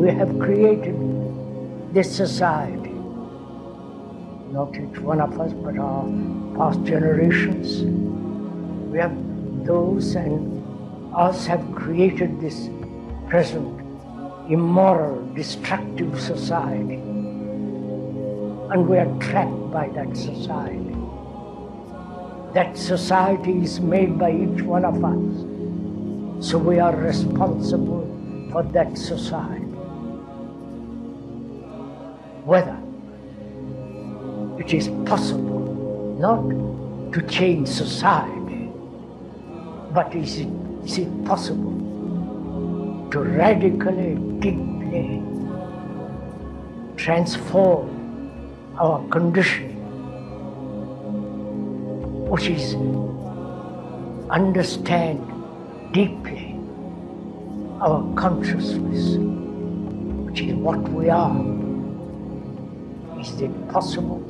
we have created this society. Not each one of us, but our past generations. We have those and us have created this present immoral, destructive society. And we are trapped by that society. That society is made by each one of us. So we are responsible for that society. Whether it is possible not to change society, but is it possible to radically, deeply transform our condition, which is understand deeply our consciousness, which is what we are. Is it possible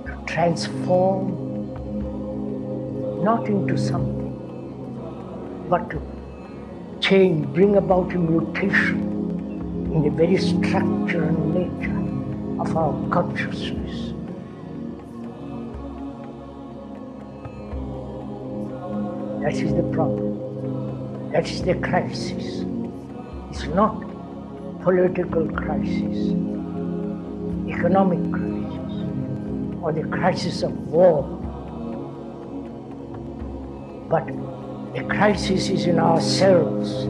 to transform not into something, but to change, bring about a mutation in the very structure and nature of our consciousness? That is the problem. That is the crisis. It's not political crisis, economic crisis, or the crisis of war. But the crisis is in ourselves.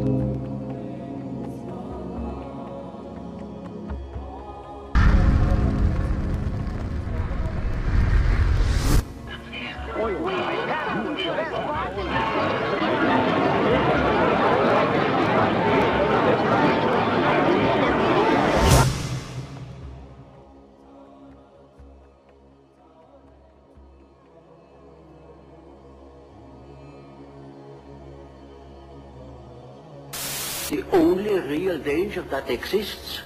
The only real danger that exists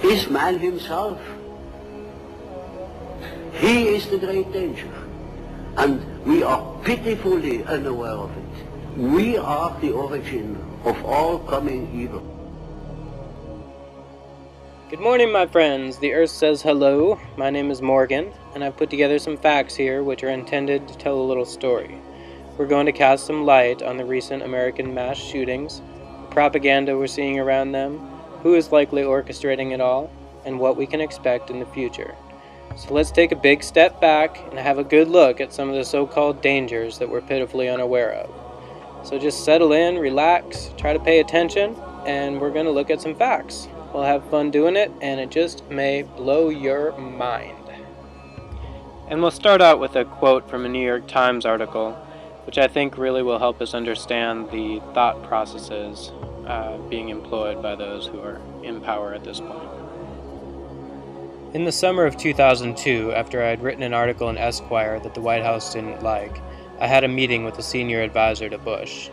is man himself. He is the great danger, and we are pitifully unaware of it. We are the origin of all coming evil. Good morning, my friends. The Earth says hello. My name is Morgan, and I've put together some facts here which are intended to tell a little story. We're going to cast some light on the recent American mass shootings, propaganda we're seeing around them, who is likely orchestrating it all, and what we can expect in the future. So let's take a big step back and have a good look at some of the so-called dangers that we're pitifully unaware of. So just settle in, relax, try to pay attention, and we're going to look at some facts. We'll have fun doing it, and it just may blow your mind. And we'll start out with a quote from a New York Times article, which I think really will help us understand the thought processes being employed by those who are in power at this point. In the summer of 2002, after I had written an article in Esquire that the White House didn't like, I had a meeting with a senior advisor to Bush.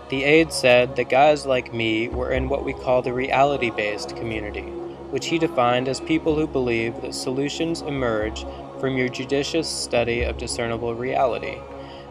The aide said that guys like me were in what we call the reality-based community, which he defined as people who believe that solutions emerge from your judicious study of discernible reality.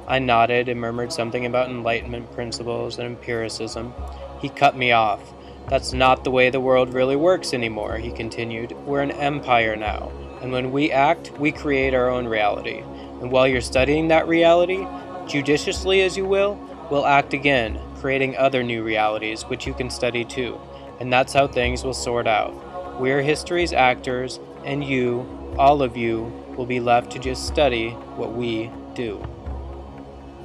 I nodded and murmured something about Enlightenment principles and empiricism. He cut me off. That's not the way the world really works anymore, he continued. We're an empire now, and when we act, we create our own reality. And while you're studying that reality, judiciously as you will, we'll act again, creating other new realities which you can study too. And that's how things will sort out. We're history's actors, and you, all of you, will be left to just study what we do.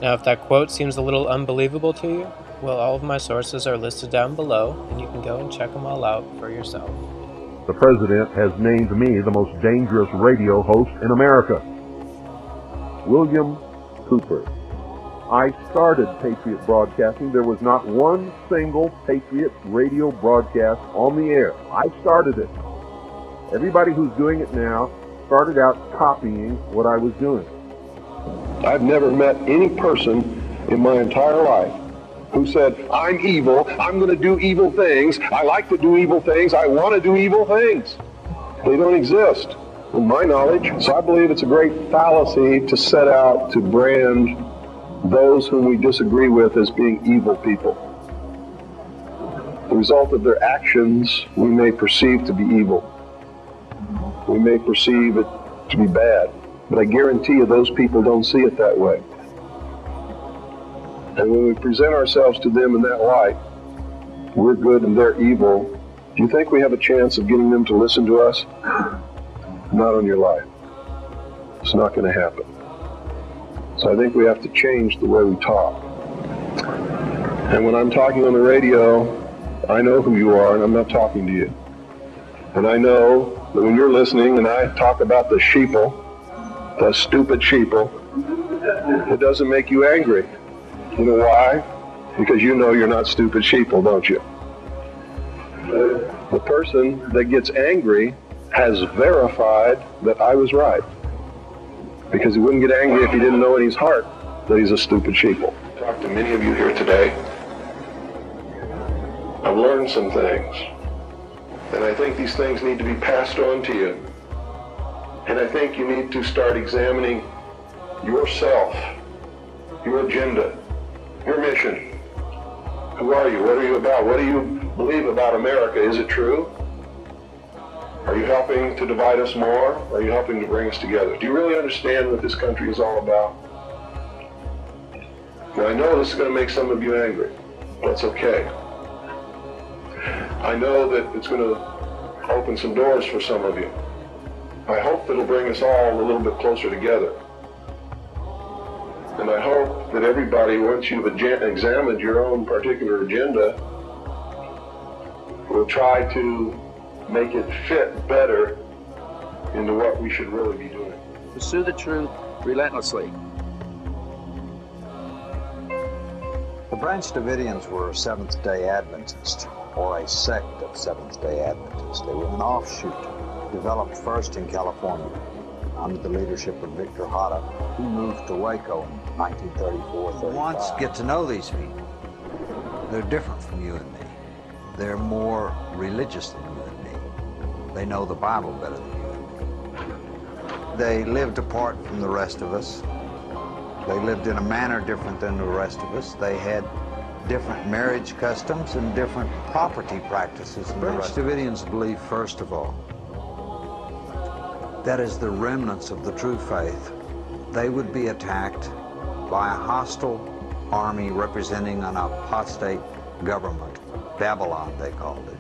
Now, if that quote seems a little unbelievable to you, well, all of my sources are listed down below, and you can go and check them all out for yourself. The president has named me the most dangerous radio host in America. William Cooper. I started Patriot Broadcasting. There was not one single Patriot radio broadcast on the air. I started it. Everybody who's doing it now started out copying what I was doing. I've never met any person in my entire life who said, I'm evil, I'm going to do evil things, I like to do evil things, I want to do evil things. They don't exist, in my knowledge. So I believe it's a great fallacy to set out to brand those whom we disagree with as being evil people. the result of their actions, we may perceive to be evil. We may perceive it to be bad, but I guarantee you those people don't see it that way. And when we present ourselves to them in that light, we're good and they're evil, do you think we have a chance of getting them to listen to us? Not on your life. It's not going to happen. So I think we have to change the way we talk. And when I'm talking on the radio, I know who you are and I'm not talking to you. And I know that when you're listening and I talk about the sheeple, the stupid sheeple, it doesn't make you angry. You know why? Because you know you're not stupid sheeple, don't you? The person that gets angry has verified that I was right. Because he wouldn't get angry if he didn't know in his heart that he's a stupid sheeple. I've talked to many of you here today. I've learned some things. And I think these things need to be passed on to you. And I think you need to start examining yourself, your agenda, your mission. Who are you? What are you about? What do you believe about America? Is it true? Are you helping to divide us more? Or are you helping to bring us together? Do you really understand what this country is all about? Now, I know this is going to make some of you angry. That's okay. I know that it's going to open some doors for some of you. I hope that it'll bring us all a little bit closer together. And I hope that everybody, once you've examined your own particular agenda, will try to make it fit better into what we should really be doing. Pursue the truth relentlessly. The Branch Davidians were Seventh-day Adventists, or a sect of Seventh-day Adventists. They were an offshoot, developed first in California under the leadership of Victor Hara, who moved to Waco in 1934-35. Once get to know these people. They're different from you and me. They're more religious than you and me. They know the Bible better than you and me. They lived apart from the rest of us. They lived in a manner different than the rest of us. They had different marriage customs and different property practices than the rest of us. Branch Davidians believe, first of all, that as the remnants of the true faith, they would be attacked by a hostile army representing an apostate government, Babylon they called it,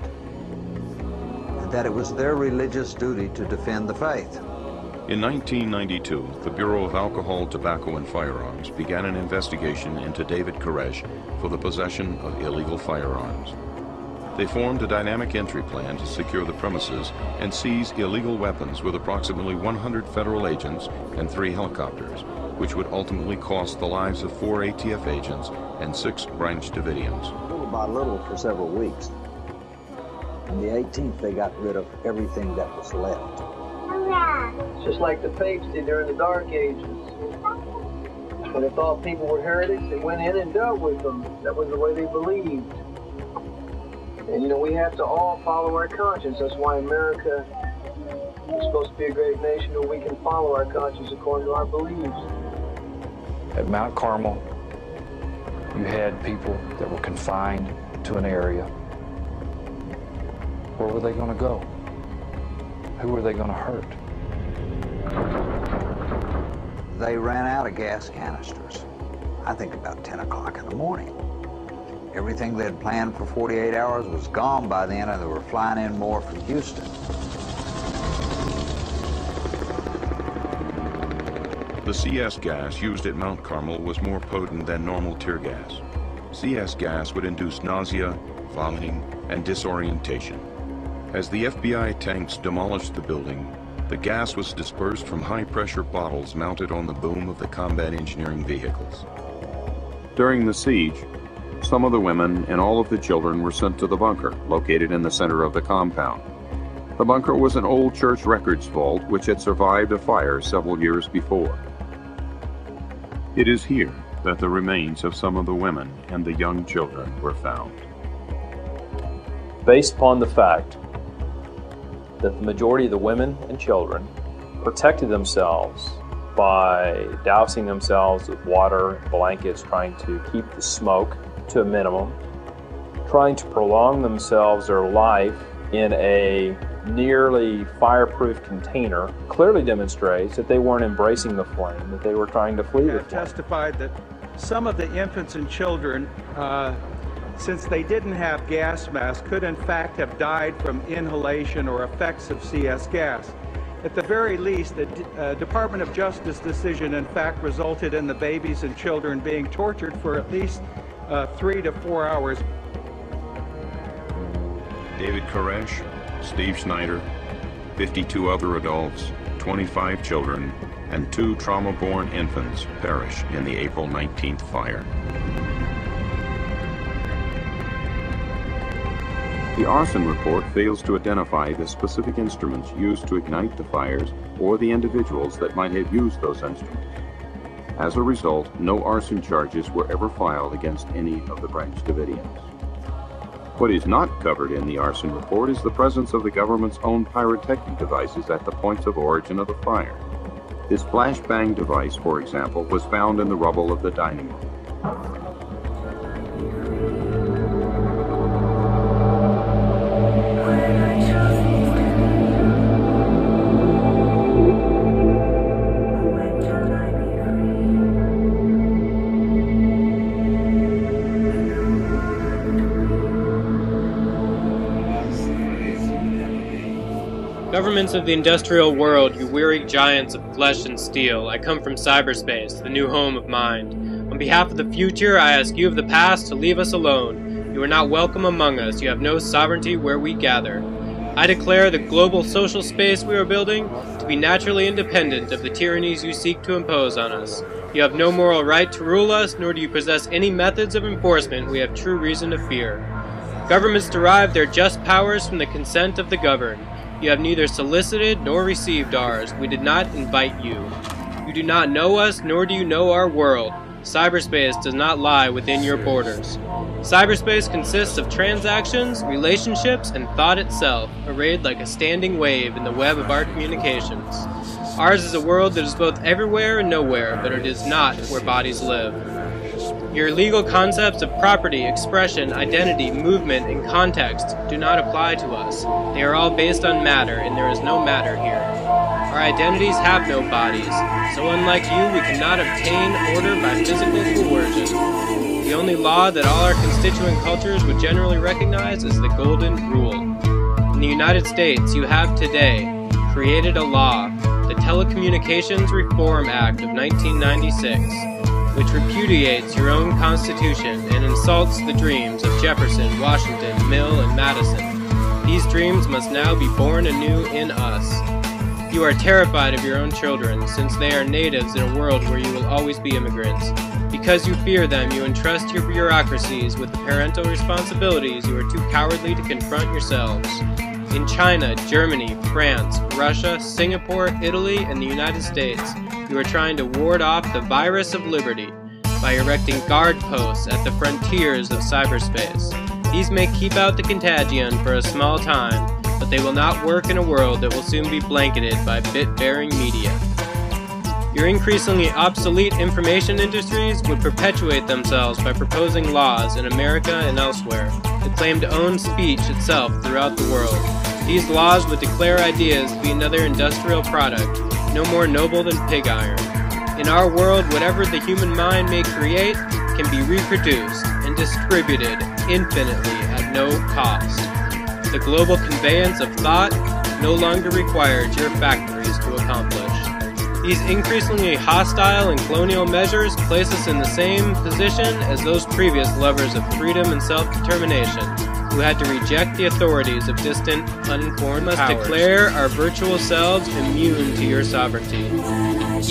and that it was their religious duty to defend the faith. In 1992, the Bureau of Alcohol, Tobacco, and Firearms began an investigation into David Koresh for the possession of illegal firearms. They formed a dynamic entry plan to secure the premises and seize illegal weapons with approximately 100 federal agents and 3 helicopters, which would ultimately cost the lives of 4 ATF agents and 6 Branch Davidians. Little by little for several weeks. On the 18th, they got rid of everything that was left. Just like the Papes did during the Dark Ages. When they thought people were heretics, they went in and dealt with them. That was the way they believed. And you know, we have to all follow our conscience. That's why America is supposed to be a great nation, where we can follow our conscience according to our beliefs. At Mount Carmel, you had people that were confined to an area. Where were they going to go? Who were they going to hurt? They ran out of gas canisters, I think about 10 o'clock in the morning. Everything they had planned for 48 hours was gone by then, and they were flying in more from Houston. The CS gas used at Mount Carmel was more potent than normal tear gas. CS gas would induce nausea, vomiting, and disorientation. As the FBI tanks demolished the building, the gas was dispersed from high-pressure bottles mounted on the boom of the combat engineering vehicles. During the siege, some of the women and all of the children were sent to the bunker, located in the center of the compound. The bunker was an old church records vault which had survived a fire several years before. It is here that the remains of some of the women and the young children were found. Based upon the fact that the majority of the women and children protected themselves by dousing themselves with water, blankets, trying to keep the smoke to a minimum, trying to prolong themselves or life in a nearly fireproof container clearly demonstrates that they weren't embracing the flame, that they were trying to flee the flame. Testified that some of the infants and children, since they didn't have gas masks, could in fact have died from inhalation or effects of CS gas. At the very least, the Department of Justice decision in fact resulted in the babies and children being tortured for at least 3 to 4 hours. David Koresh, Steve Snyder, 52 other adults, 25 children, and 2 trauma-born infants perished in the April 19th fire. The arson report fails to identify the specific instruments used to ignite the fires or the individuals that might have used those instruments. As a result, no arson charges were ever filed against any of the Branch Davidians. What is not covered in the arson report is the presence of the government's own pyrotechnic devices at the points of origin of the fire. This flashbang device, for example, was found in the rubble of the dining room. Governments of the industrial world, you weary giants of flesh and steel, I come from cyberspace, the new home of mind. On behalf of the future, I ask you of the past to leave us alone. You are not welcome among us, you have no sovereignty where we gather. I declare the global social space we are building to be naturally independent of the tyrannies you seek to impose on us. You have no moral right to rule us, nor do you possess any methods of enforcement we have true reason to fear. Governments derive their just powers from the consent of the governed. You have neither solicited nor received ours. We did not invite you. You do not know us, nor do you know our world. Cyberspace does not lie within your borders. Cyberspace consists of transactions, relationships, and thought itself, arrayed like a standing wave in the web of our communications. Ours is a world that is both everywhere and nowhere, but it is not where bodies live. Your legal concepts of property, expression, identity, movement, and context do not apply to us. They are all based on matter, and there is no matter here. Our identities have no bodies, so unlike you, we cannot obtain order by physical coercion. The only law that all our constituent cultures would generally recognize is the Golden Rule. In the United States, you have today created a law, the Telecommunications Reform Act of 1996, which repudiates your own Constitution and insults the dreams of Jefferson, Washington, Mill, and Madison. These dreams must now be born anew in us. You are terrified of your own children, since they are natives in a world where you will always be immigrants. Because you fear them, you entrust your bureaucracies with the parental responsibilities you are too cowardly to confront yourselves. In China, Germany, France, Russia, Singapore, Italy, and the United States, you are trying to ward off the virus of liberty by erecting guard posts at the frontiers of cyberspace. These may keep out the contagion for a small time, but they will not work in a world that will soon be blanketed by bit-bearing media. Your increasingly obsolete information industries would perpetuate themselves by proposing laws in America and elsewhere that claim to own speech itself throughout the world. These laws would declare ideas to be another industrial product, no more noble than pig iron. In our world, whatever the human mind may create can be reproduced and distributed infinitely at no cost. The global conveyance of thought no longer requires your factories to accomplish. These increasingly hostile and colonial measures place us in the same position as those previous lovers of freedom and self-determination, who had to reject the authorities of distant, uninformed powers. We must declare our virtual selves immune to your sovereignty.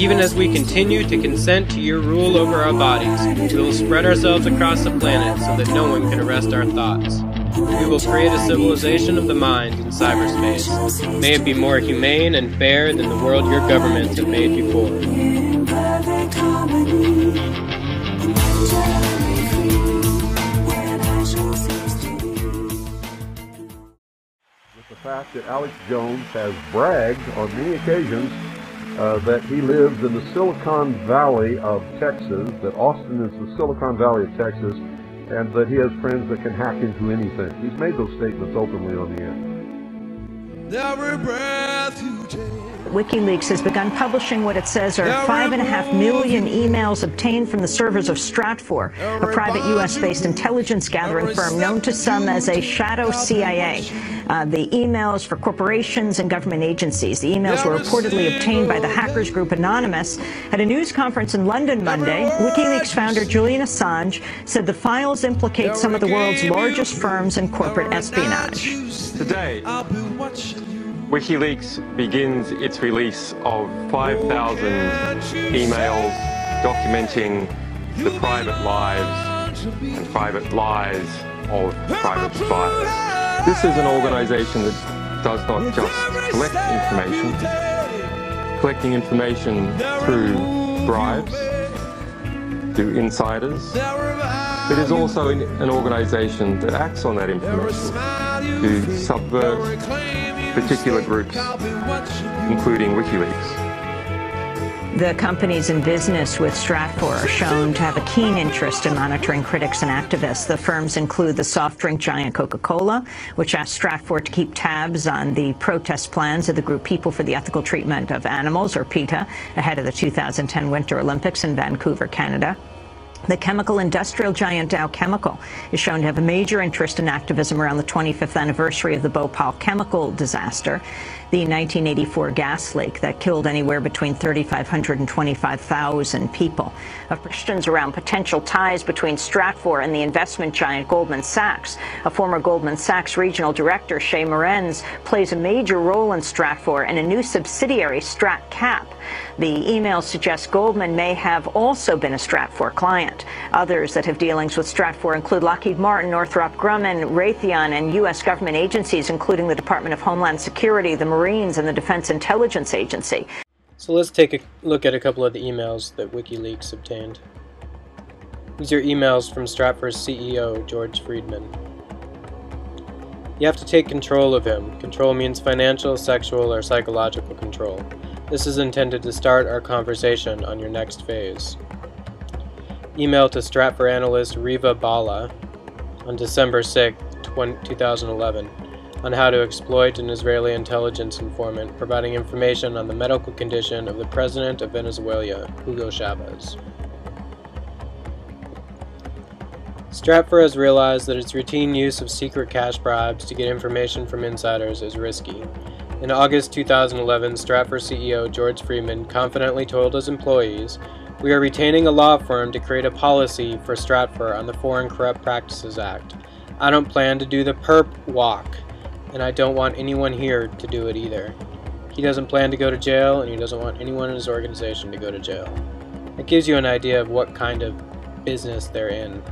Even as we continue to consent to your rule over our bodies, we will spread ourselves across the planet so that no one can arrest our thoughts. We will create a civilization of the mind in cyberspace. May it be more humane and fair than the world your governments have made before. With the fact that Alex Jones has bragged on many occasions that he lives in the Silicon Valley of Texas, that Austin is the Silicon Valley of Texas, and that he has friends that can hack into anything. He's made those statements openly on the air. Every breath you take. WikiLeaks has begun publishing what it says are 5.5 million emails obtained from the servers of Stratfor, a private U.S.-based intelligence gathering firm known to some as a shadow CIA. The emails for corporations and government agencies. The emails were reportedly obtained by the hackers group Anonymous. At a news conference in London Monday, WikiLeaks founder Julian Assange said the files implicate some of the world's largest firms in corporate espionage. Today, WikiLeaks begins its release of 5,000 emails documenting the private lives and private lies of private spies. This is an organization that does not just collect information, collecting information through bribes, through insiders. It is also an organization that acts on that information to subvert particular groups, including WikiLeaks. The companies in business with Stratfor are shown to have a keen interest in monitoring critics and activists. The firms include the soft drink giant Coca-Cola, which asked Stratfor to keep tabs on the protest plans of the group People for the Ethical Treatment of Animals, or PETA, ahead of the 2010 Winter Olympics in Vancouver, Canada. The chemical industrial giant Dow Chemical is shown to have a major interest in activism around the 25th anniversary of the Bhopal chemical disaster, the 1984 gas leak that killed anywhere between 3,500 and 25,000 people. Of questions around potential ties between Stratfor and the investment giant Goldman Sachs. A former Goldman Sachs regional director, Shay Morenz, plays a major role in Stratfor and a new subsidiary, StratCap. The emails suggest Goldman may have also been a Stratfor client. Others that have dealings with Stratfor include Lockheed Martin, Northrop Grumman, Raytheon, and U.S. government agencies, including the Department of Homeland Security, the Marines, and the Defense Intelligence Agency. So let's take a look at a couple of the emails that WikiLeaks obtained. These are emails from Stratfor's CEO, George Friedman. You have to take control of him. Control means financial, sexual, or psychological control. This is intended to start our conversation on your next phase. Email to Stratfor analyst Riva Bala on December 6, 2011 on how to exploit an Israeli intelligence informant providing information on the medical condition of the president of Venezuela, Hugo Chavez. Stratfor has realized that its routine use of secret cash bribes to get information from insiders is risky. In August 2011, Stratfor CEO George Friedman confidently told his employees, "We are retaining a law firm to create a policy for Stratfor on the Foreign Corrupt Practices Act. I don't plan to do the perp walk, and I don't want anyone here to do it either." He doesn't plan to go to jail, and he doesn't want anyone in his organization to go to jail. It gives you an idea of what kind of business they're in.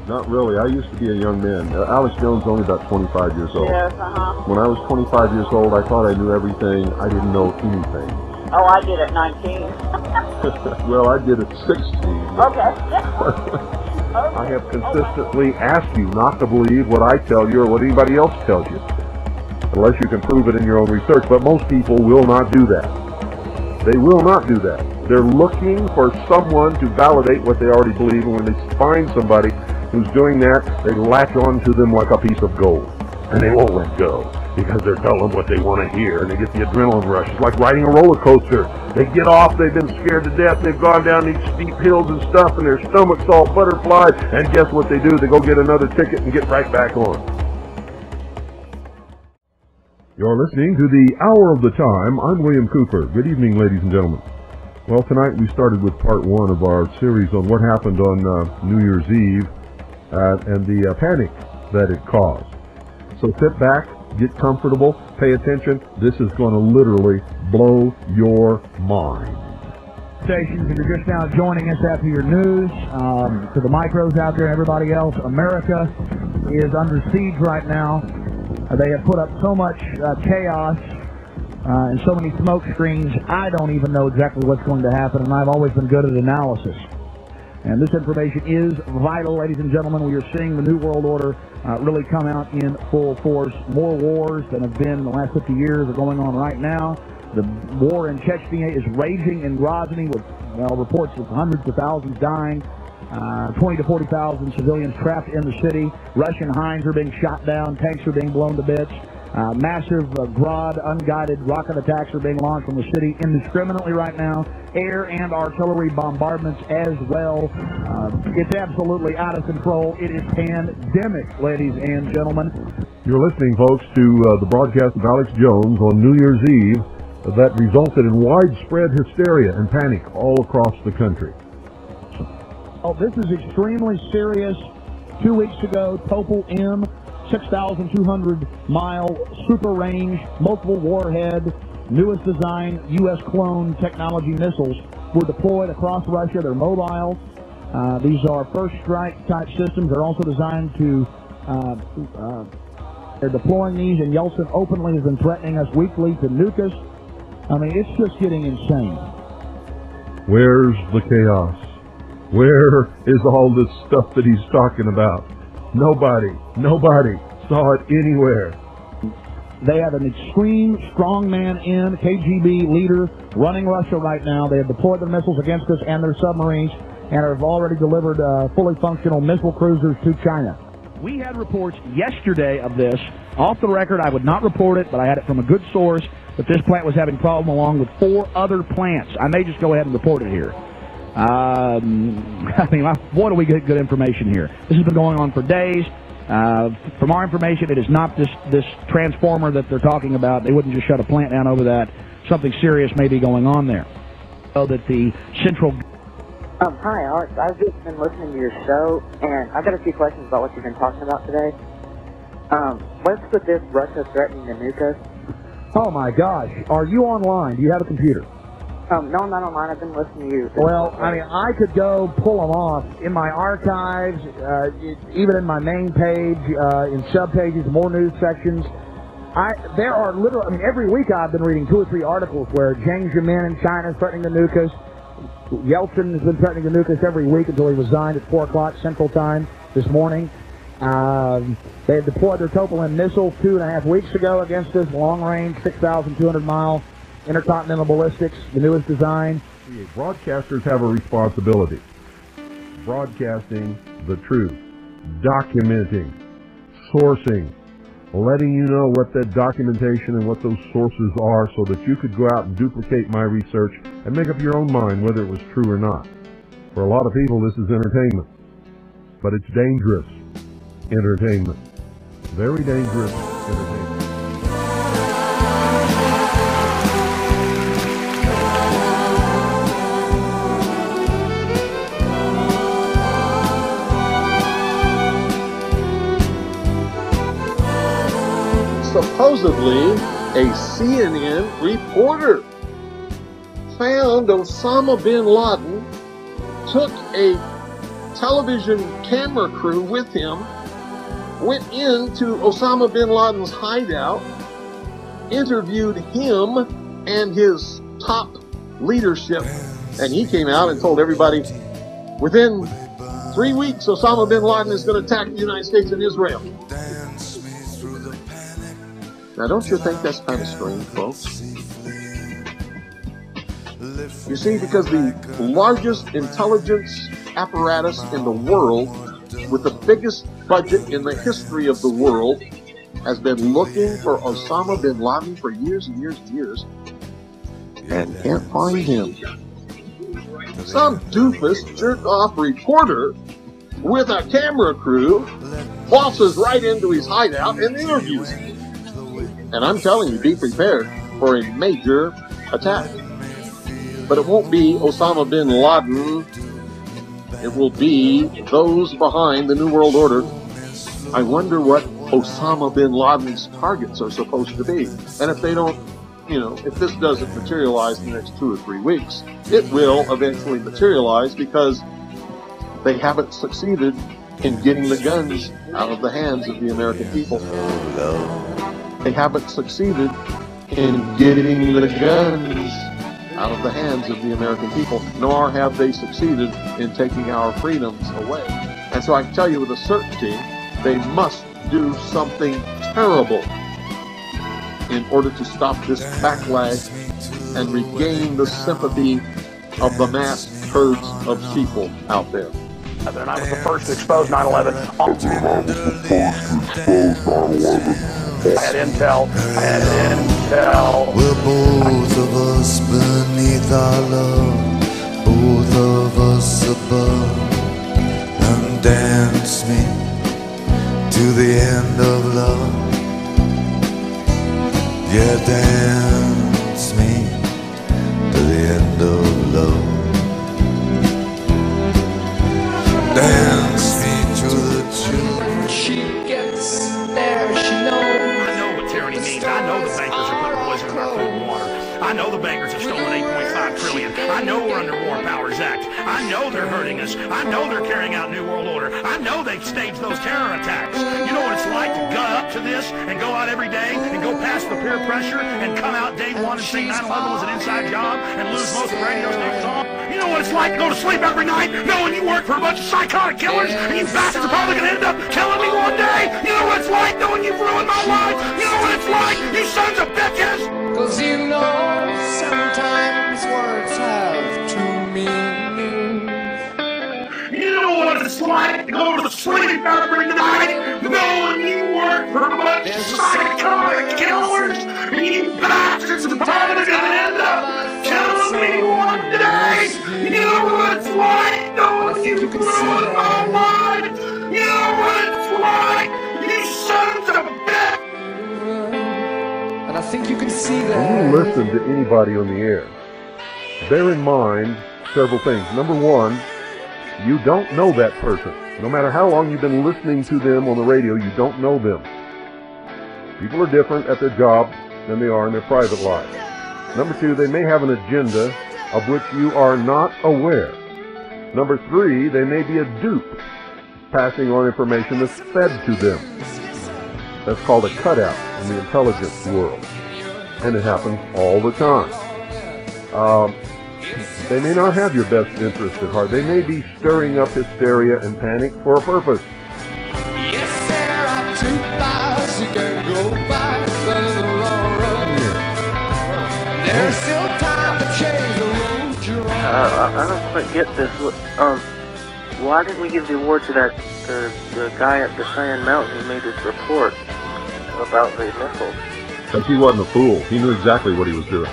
Not really. I used to be a young man. Alex Jones is only about 25 years old. Yes, When I was 25 years old, I thought I knew everything. I didn't know anything. Oh, I did at 19. Well, I did at 16. Okay. I have consistently asked you not to believe what I tell you or what anybody else tells you, unless you can prove it in your own research. But most people will not do that. They will not do that. They're looking for someone to validate what they already believe, and when they find somebody who's doing that, they latch on to them like a piece of gold, and they won't let go because they're telling them what they want to hear, and they get the adrenaline rush. It's like riding a roller coaster. They get off, they've been scared to death, they've gone down these steep hills and stuff, and their stomach's all butterflies, and guess what they do? They go get another ticket and get right back on. You're listening to the Hour of the Time. I'm William Cooper. Good evening, ladies and gentlemen. Well, tonight we started with part one of our series on what happened on New Year's Eve and the panic that it caused. So sit back, get comfortable, pay attention. This is going to literally blow your mind. Stations, if you're just now joining us after your news, to the micros out there and everybody else, America is under siege right now. They have put up so much chaos and so many smoke screens, I don't even know exactly what's going to happen, and I've always been good at analysis. And this information is vital, ladies and gentlemen. We are seeing the New World Order really come out in full force. More wars than have been in the last 50 years are going on right now. The war in Chechnya is raging in Grozny with reports of hundreds of thousands dying. 20 to 40,000 civilians trapped in the city. Russian Hinds are being shot down. Tanks are being blown to bits. Massive Grad unguided rocket attacks are being launched from the city indiscriminately right now. Air and artillery bombardments as well. It's absolutely out of control. It is pandemic, ladies and gentlemen. You're listening, folks, to the broadcast of Alex Jones on New Year's Eve that resulted in widespread hysteria and panic all across the country. Oh, this is extremely serious. 2 weeks ago, Topol M, 6,200-mile super range, multiple warhead, newest design U.S. clone technology missiles were deployed across Russia. They're mobile. These are first strike type systems. They're also designed to, they're deploying these, and Yeltsin openly has been threatening us weekly to nuke us. I mean, it's just getting insane. Where's the chaos? Where is all this stuff that he's talking about? Nobody saw it anywhere. They have an extreme strongman in KGB leader running Russia right now. They have deployed their missiles against us and their submarines and have already delivered fully functional missile cruisers to China. We had reports yesterday of this. Off the record, I would not report it, but I had it from a good source that this plant was having problem along with 4 other plants. I may just go ahead and report it here. I mean, boy, do we get good information here. This has been going on for days. From our information, it is not this transformer that they're talking about. They wouldn't just shut a plant down over that. Something serious may be going on there. So that the central... Hi, Alex. I've just been listening to your show, and I've got a few questions about what you've been talking about today. What's with this Russia threatening to nuke us? Oh, my gosh. Are you online? Do you have a computer? No, I'm not online. I've been listening to you. Well, I mean, I could go pull them off in my archives, even in my main page, in subpages, more news sections. There are literally, I mean, every week I've been reading 2 or 3 articles where Jiang Zemin in China is threatening to nuke us. Yeltsin has been threatening to nuke us every week until he resigned at 4 o'clock Central Time this morning. They had deployed their Topol M missile 2.5 weeks ago against us, long-range, 6,200-mile intercontinental ballistics, the newest design. Broadcasters have a responsibility. Broadcasting the truth, documenting, sourcing, letting you know what that documentation and what those sources are so that you could go out and duplicate my research and make up your own mind whether it was true or not. For a lot of people, this is entertainment, but it's dangerous entertainment. Very dangerous entertainment. Supposedly, a CNN reporter found Osama bin Laden, took a television camera crew with him, went into Osama bin Laden's hideout, interviewed him and his top leadership, and he came out and told everybody, within 3 weeks, Osama bin Laden is going to attack the United States and Israel. Now, don't you think that's kind of strange, folks? You see, because the largest intelligence apparatus in the world, with the biggest budget in the history of the world, has been looking for Osama bin Laden for years and years and years, and can't find him. Some doofus jerk-off reporter with a camera crew waltzes right into his hideout and interviews him. And I'm telling you, be prepared for a major attack. But it won't be Osama bin Laden. It will be those behind the New World Order. I wonder what Osama bin Laden's targets are supposed to be. And if they don't, if this doesn't materialize in the next 2 or 3 weeks, it will eventually materialize because they haven't succeeded in getting the guns out of the hands of the American people. They haven't succeeded in getting the guns out of the hands of the American people, nor have they succeeded in taking our freedoms away. And so I can tell you with a certainty, they must do something terrible in order to stop this backlash and regain the sympathy of the mass herds of people out there. And I was the first to expose 9/11. I had intel. We're both of us beneath our love, both of us above, and dance me to the end of love. Yeah, dance me to the end of love. Dance me to the tune. She gets there, she knows. I know what tyranny means. I know the bankers are putting poison in our food and water. I know the bankers have stolen $8.5 trillion. I know we're under War Powers Act. I know they're hurting us. I know they're carrying out New World Order. I know they've staged those terror attacks. You know what it's like to gut up to this and go out every day and go past the peer pressure and come out day one and say 9/11 was an inside job and lose most of the radio stations on? You know what it's like to go to sleep every night knowing you work for a bunch of psychotic killers and you bastards are probably going to end up killing me one day? You know what it's like knowing you've ruined my life? You know what it's like, you sons of bitches? Cause you know sometimes words have two meanings. You know what it's like to go to sleep every night knowing you work for a bunch of psychotic killers and you bastards are probably going to end up killing me one day. You know what it's like knowing you've ruined my life. You know what it's like, you sons of bitch. And I think you can see that. When you listen to anybody on the air, bear in mind several things. Number one, you don't know that person. No matter how long you've been listening to them on the radio, you don't know them. People are different at their job than they are in their private life. Number two, they may have an agenda of which you are not aware. Number three, they may be a dupe, passing on information that's fed to them. That's called a cutout in the intelligence world. And it happens all the time. They may not have your best interest at heart. They may be stirring up hysteria and panic for a purpose. Yes, there are two lives you can go by, but in the long run, there's still time to change the road you're on. I don't quite get this. Why didn't we give the award to that the guy at the Cheyenne Mountain who made this report about the missiles? Because he wasn't a fool. He knew exactly what he was doing.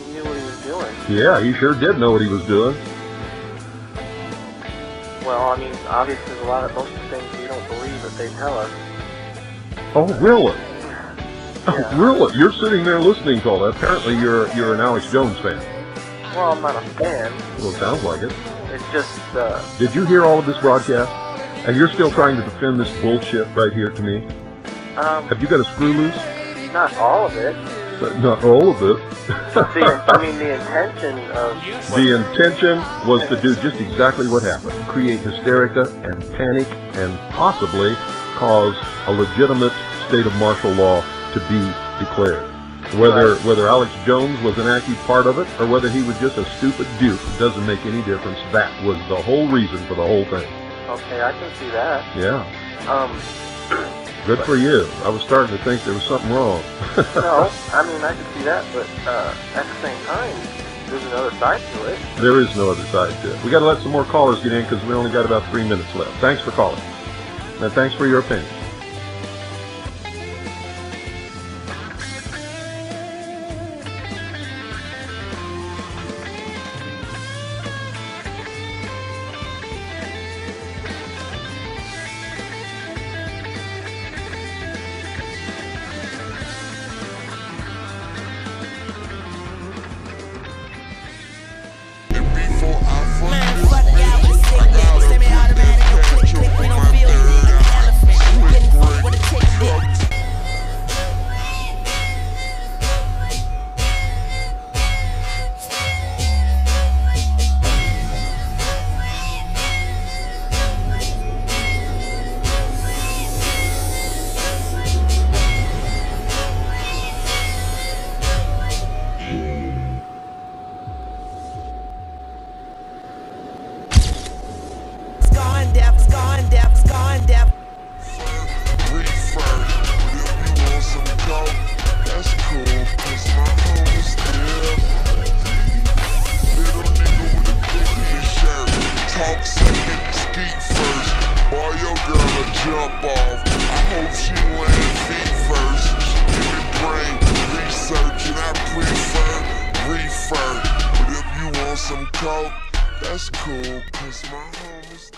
He knew what he was doing. Yeah, he sure did know what he was doing. Well, I mean, obviously most of the things we don't believe that they tell us. Oh, really? Yeah. Oh, really? You're sitting there listening to all that. Apparently you're an Alex Jones fan. Well, I'm not a fan. Well, it sounds like it. It's just, Did you hear all of this broadcast? And you're still trying to defend this bullshit right here to me? Have you got a screw loose? not all of it. But not all of it. The intention of... The intention was to do just exactly what happened. Create hysterica and panic and possibly cause a legitimate state of martial law to be declared. Whether Alex Jones was an active part of it or whether he was just a stupid dupe, it doesn't make any difference. That was the whole reason for the whole thing. Okay, I can see that. Yeah. Good for you. I was starting to think there was something wrong. No, I mean, I can see that, but at the same time, there's another side to it. There is no other side to it. We got to let some more callers get in because we only got about 3 minutes left. Thanks for calling. And thanks for your opinion. some coke, that's cool, cause my homies.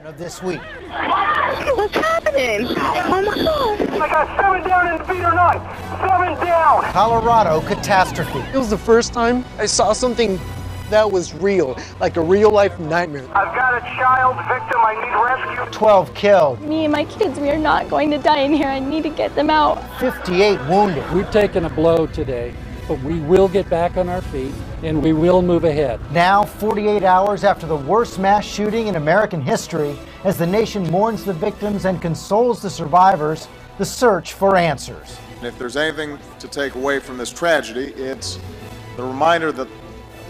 Of this week. What's happening? Oh my God! I got 7 down in the feet or not. 7 down. Colorado catastrophe. It was the first time I saw something that was real, like a real-life nightmare. I've got a child victim I need rescue. 12 killed. Me and my kids, we are not going to die in here. I need to get them out. 58 wounded. We've taken a blow today, but we will get back on our feet and we will move ahead. Now, 48 hours after the worst mass shooting in American history, as the nation mourns the victims and consoles the survivors, the search for answers. And if there's anything to take away from this tragedy, it's the reminder that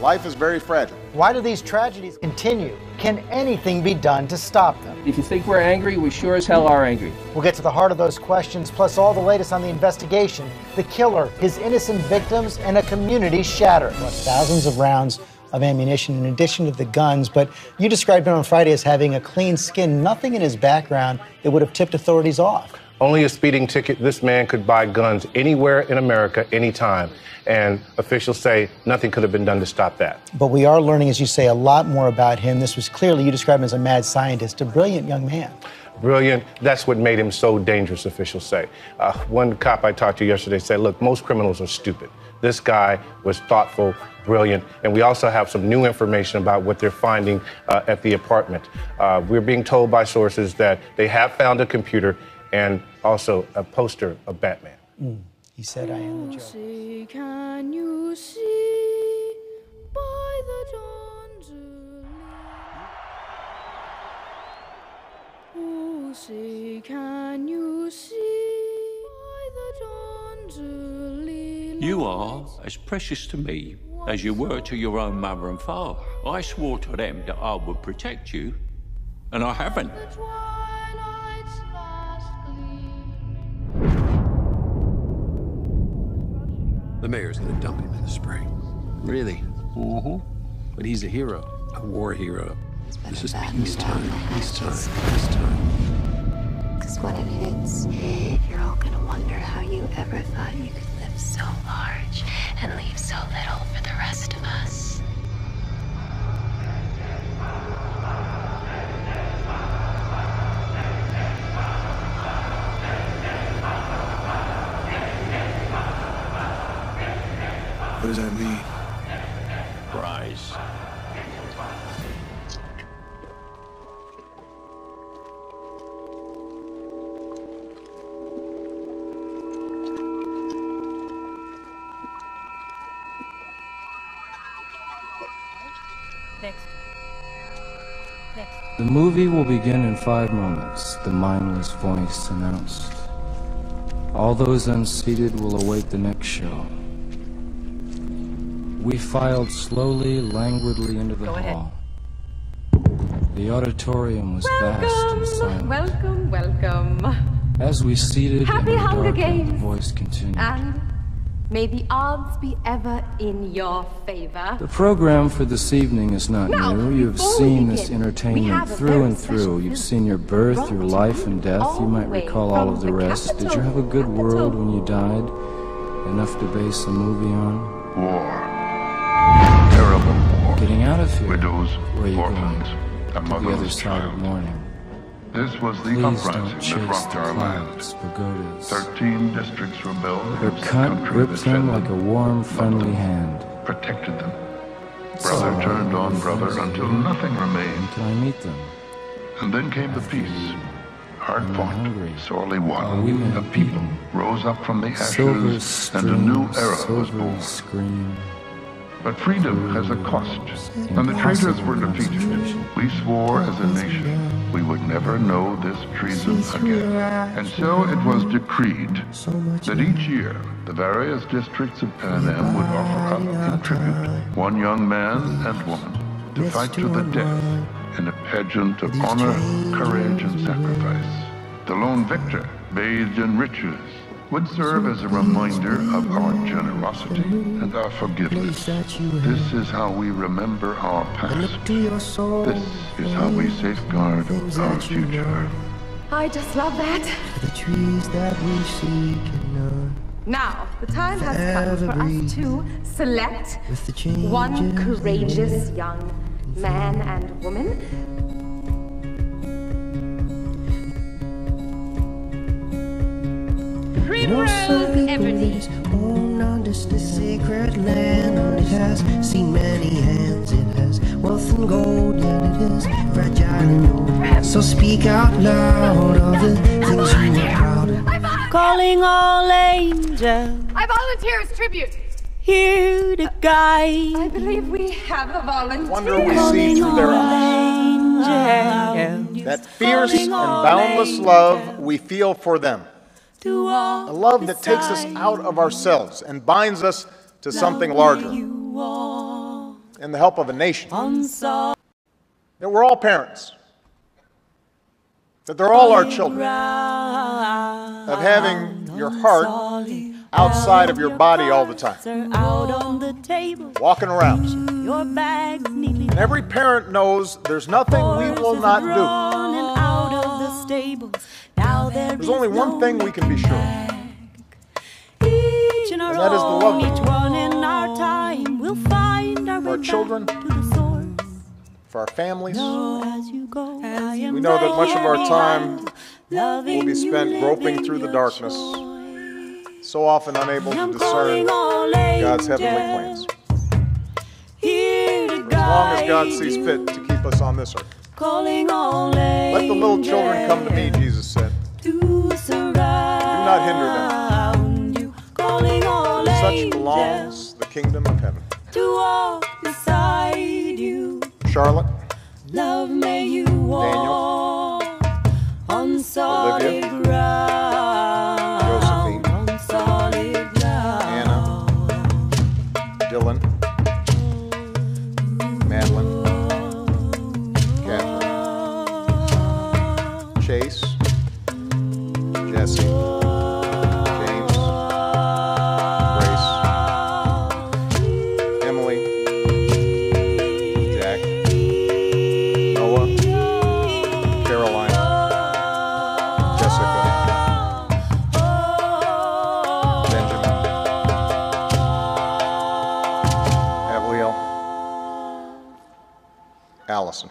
life is very fragile. Why do these tragedies continue? Can anything be done to stop them? If you think we're angry, we sure as hell are angry. We'll get to the heart of those questions, plus all the latest on the investigation, the killer, his innocent victims, and a community shattered. Thousands of rounds of ammunition in addition to the guns, but you described him on Friday as having a clean skin, nothing in his background that would have tipped authorities off. Only a speeding ticket, this man could buy guns anywhere in America, anytime. And officials say nothing could have been done to stop that. But we are learning, as you say, a lot more about him. This was clearly, you described him as a mad scientist, a brilliant young man. Brilliant. That's what made him so dangerous, officials say. One cop I talked to yesterday said, look, most criminals are stupid. This guy was thoughtful, brilliant, and we also have some new information about what they're finding at the apartment. We're being told by sources that they have found a computer and also a poster of Batman. He said, I am the Joker. Can you see by the dawn's early? Oh, say, can you see by the dawn's early? You are as precious to me as you were to your own mother and father. I swore to them that I would protect you, and I haven't. The mayor's gonna dump him in the spring. Really? Mm-hmm. But he's a hero, a war hero. This is peacetime, peacetime, peacetime. Because when it hits, you're all gonna wonder how you ever thought you could live so large and leave so little for the rest of us. What does that mean? Rise. Next. The movie will begin in 5 moments, the mindless voice announced. All those unseated will await the next show. We filed slowly, languidly into the hall. The auditorium was vast and silent. Welcome, welcome. As we seated in Happy the Hunger dark, Games. the voice continued. And may the odds be ever in your favor. The program for this evening is not Now, new. You've before we seen this begin, we entertainment have a through very and through. You've seen your birth, your life and death. You might recall all of the rest. Did you have a good world when you died? Enough to base a movie on? War. Terrible war. Getting out of here. Widows, Where are you orphans, going? a To the other motherless side of child. morning. This was the Please don't uprising chase that rocked the our land. clouds, pagodas. 13 districts rebelled Her against the cunt country gripped that them fed like a warm, friendly hand. protected them. Brother turned on brother until nothing remained. Until I meet them. And then came the peace. Hard fought, sorely won. women A people rose up from the Silver ashes, and a new era was silver born. scream. But freedom has a cost, and the traitors were defeated. We swore as a nation we would never know this treason again. And so it was decreed that each year the various districts of Pan Am would offer up in tribute one young man and woman to fight to the death in a pageant of honor, courage, and sacrifice. The lone victor, bathed in riches, would serve as a reminder of our generosity and our forgiveness. This is how we remember our past. This is how we safeguard our future. I just love that. The trees that we seek and Now, the time has come for us to select one courageous young man and woman. Primrose Ebony. Owned on this sacred land, it has seen many hands. It has wealth and gold, yet it is fragile and old. So speak out loud of the things you are proud of. Calling all angels. I volunteer as tribute. Here to guide. I believe we have a volunteer. Wonder we see through their eyes. That fierce and boundless love we feel for them. A love that takes us out of ourselves and binds us to something larger. In the help of a nation. That we're all parents. That they're all our children. Of having your heart outside of your body all the time. Walking around. And every parent knows there's nothing we will not do. There's only one thing we can be sure of. And that is the love for our children, for our families. We know that much of our time will be spent groping through the darkness, so often unable to discern God's heavenly plans. For as long as God sees fit to keep us on this earth. Let the little children come to me, Jesus said. Do not hinder them. For such belongs the kingdom of heaven. Charlotte, Daniel, Olivia, Josephine, Anna, Dylan, Madeline, Catherine, Chase, Jesse, James, Grace, Emily, Jack, Noah, Caroline, Jessica, Benjamin, Abigail, Allison.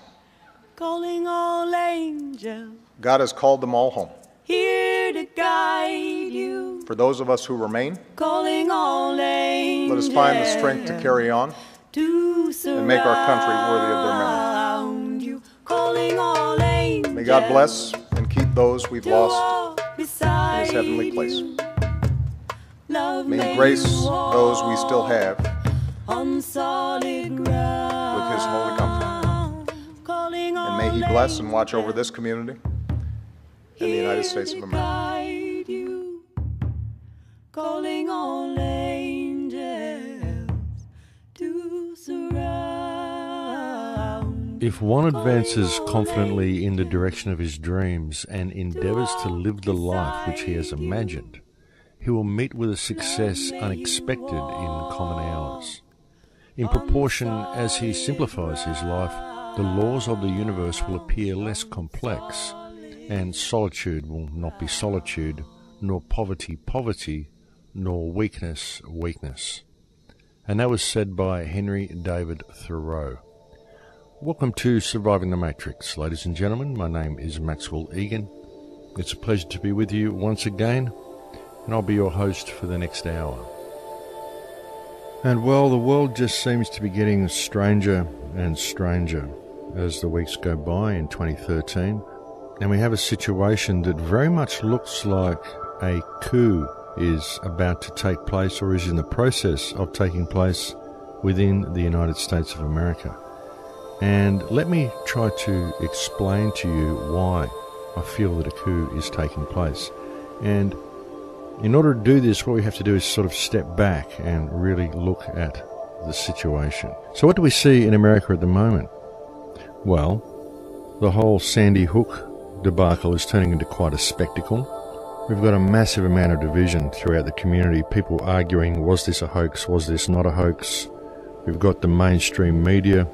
Calling all angels. God has called them all home. Here to guide you. For those of us who remain, Calling all angels. let us find the strength to carry on and make our country worthy of their memory. Calling all angels. May God bless and keep those we've lost in His heavenly place. May He grace those we still have with His holy comfort. And may He bless and watch over this community in the United States of America. Calling all angels to surround. If one advances confidently in the direction of his dreams and endeavors to live the life which he has imagined, he will meet with a success unexpected in common hours. In proportion as he simplifies his life, the laws of the universe will appear less complex, and solitude will not be solitude, nor poverty poverty, nor weakness weakness. And that was said by Henry David Thoreau. Welcome to Surviving the Matrix, ladies and gentlemen. My name is Maxwell Igan. It's a pleasure to be with you once again, and I'll be your host for the next hour. And well, the world just seems to be getting stranger and stranger as the weeks go by in 2013, and we have a situation that very much looks like a coup is about to take place or is in the process of taking place within the United States of America. And let me try to explain to you why I feel that a coup is taking place. And in order to do this, what we have to do is sort of step back and really look at the situation. So what do we see in America at the moment? Well, the whole Sandyhook debacle is turning into quite a spectacle. We've got a massive amount of division throughout the community, people arguing, was this a hoax, was this not a hoax? We've got the mainstream media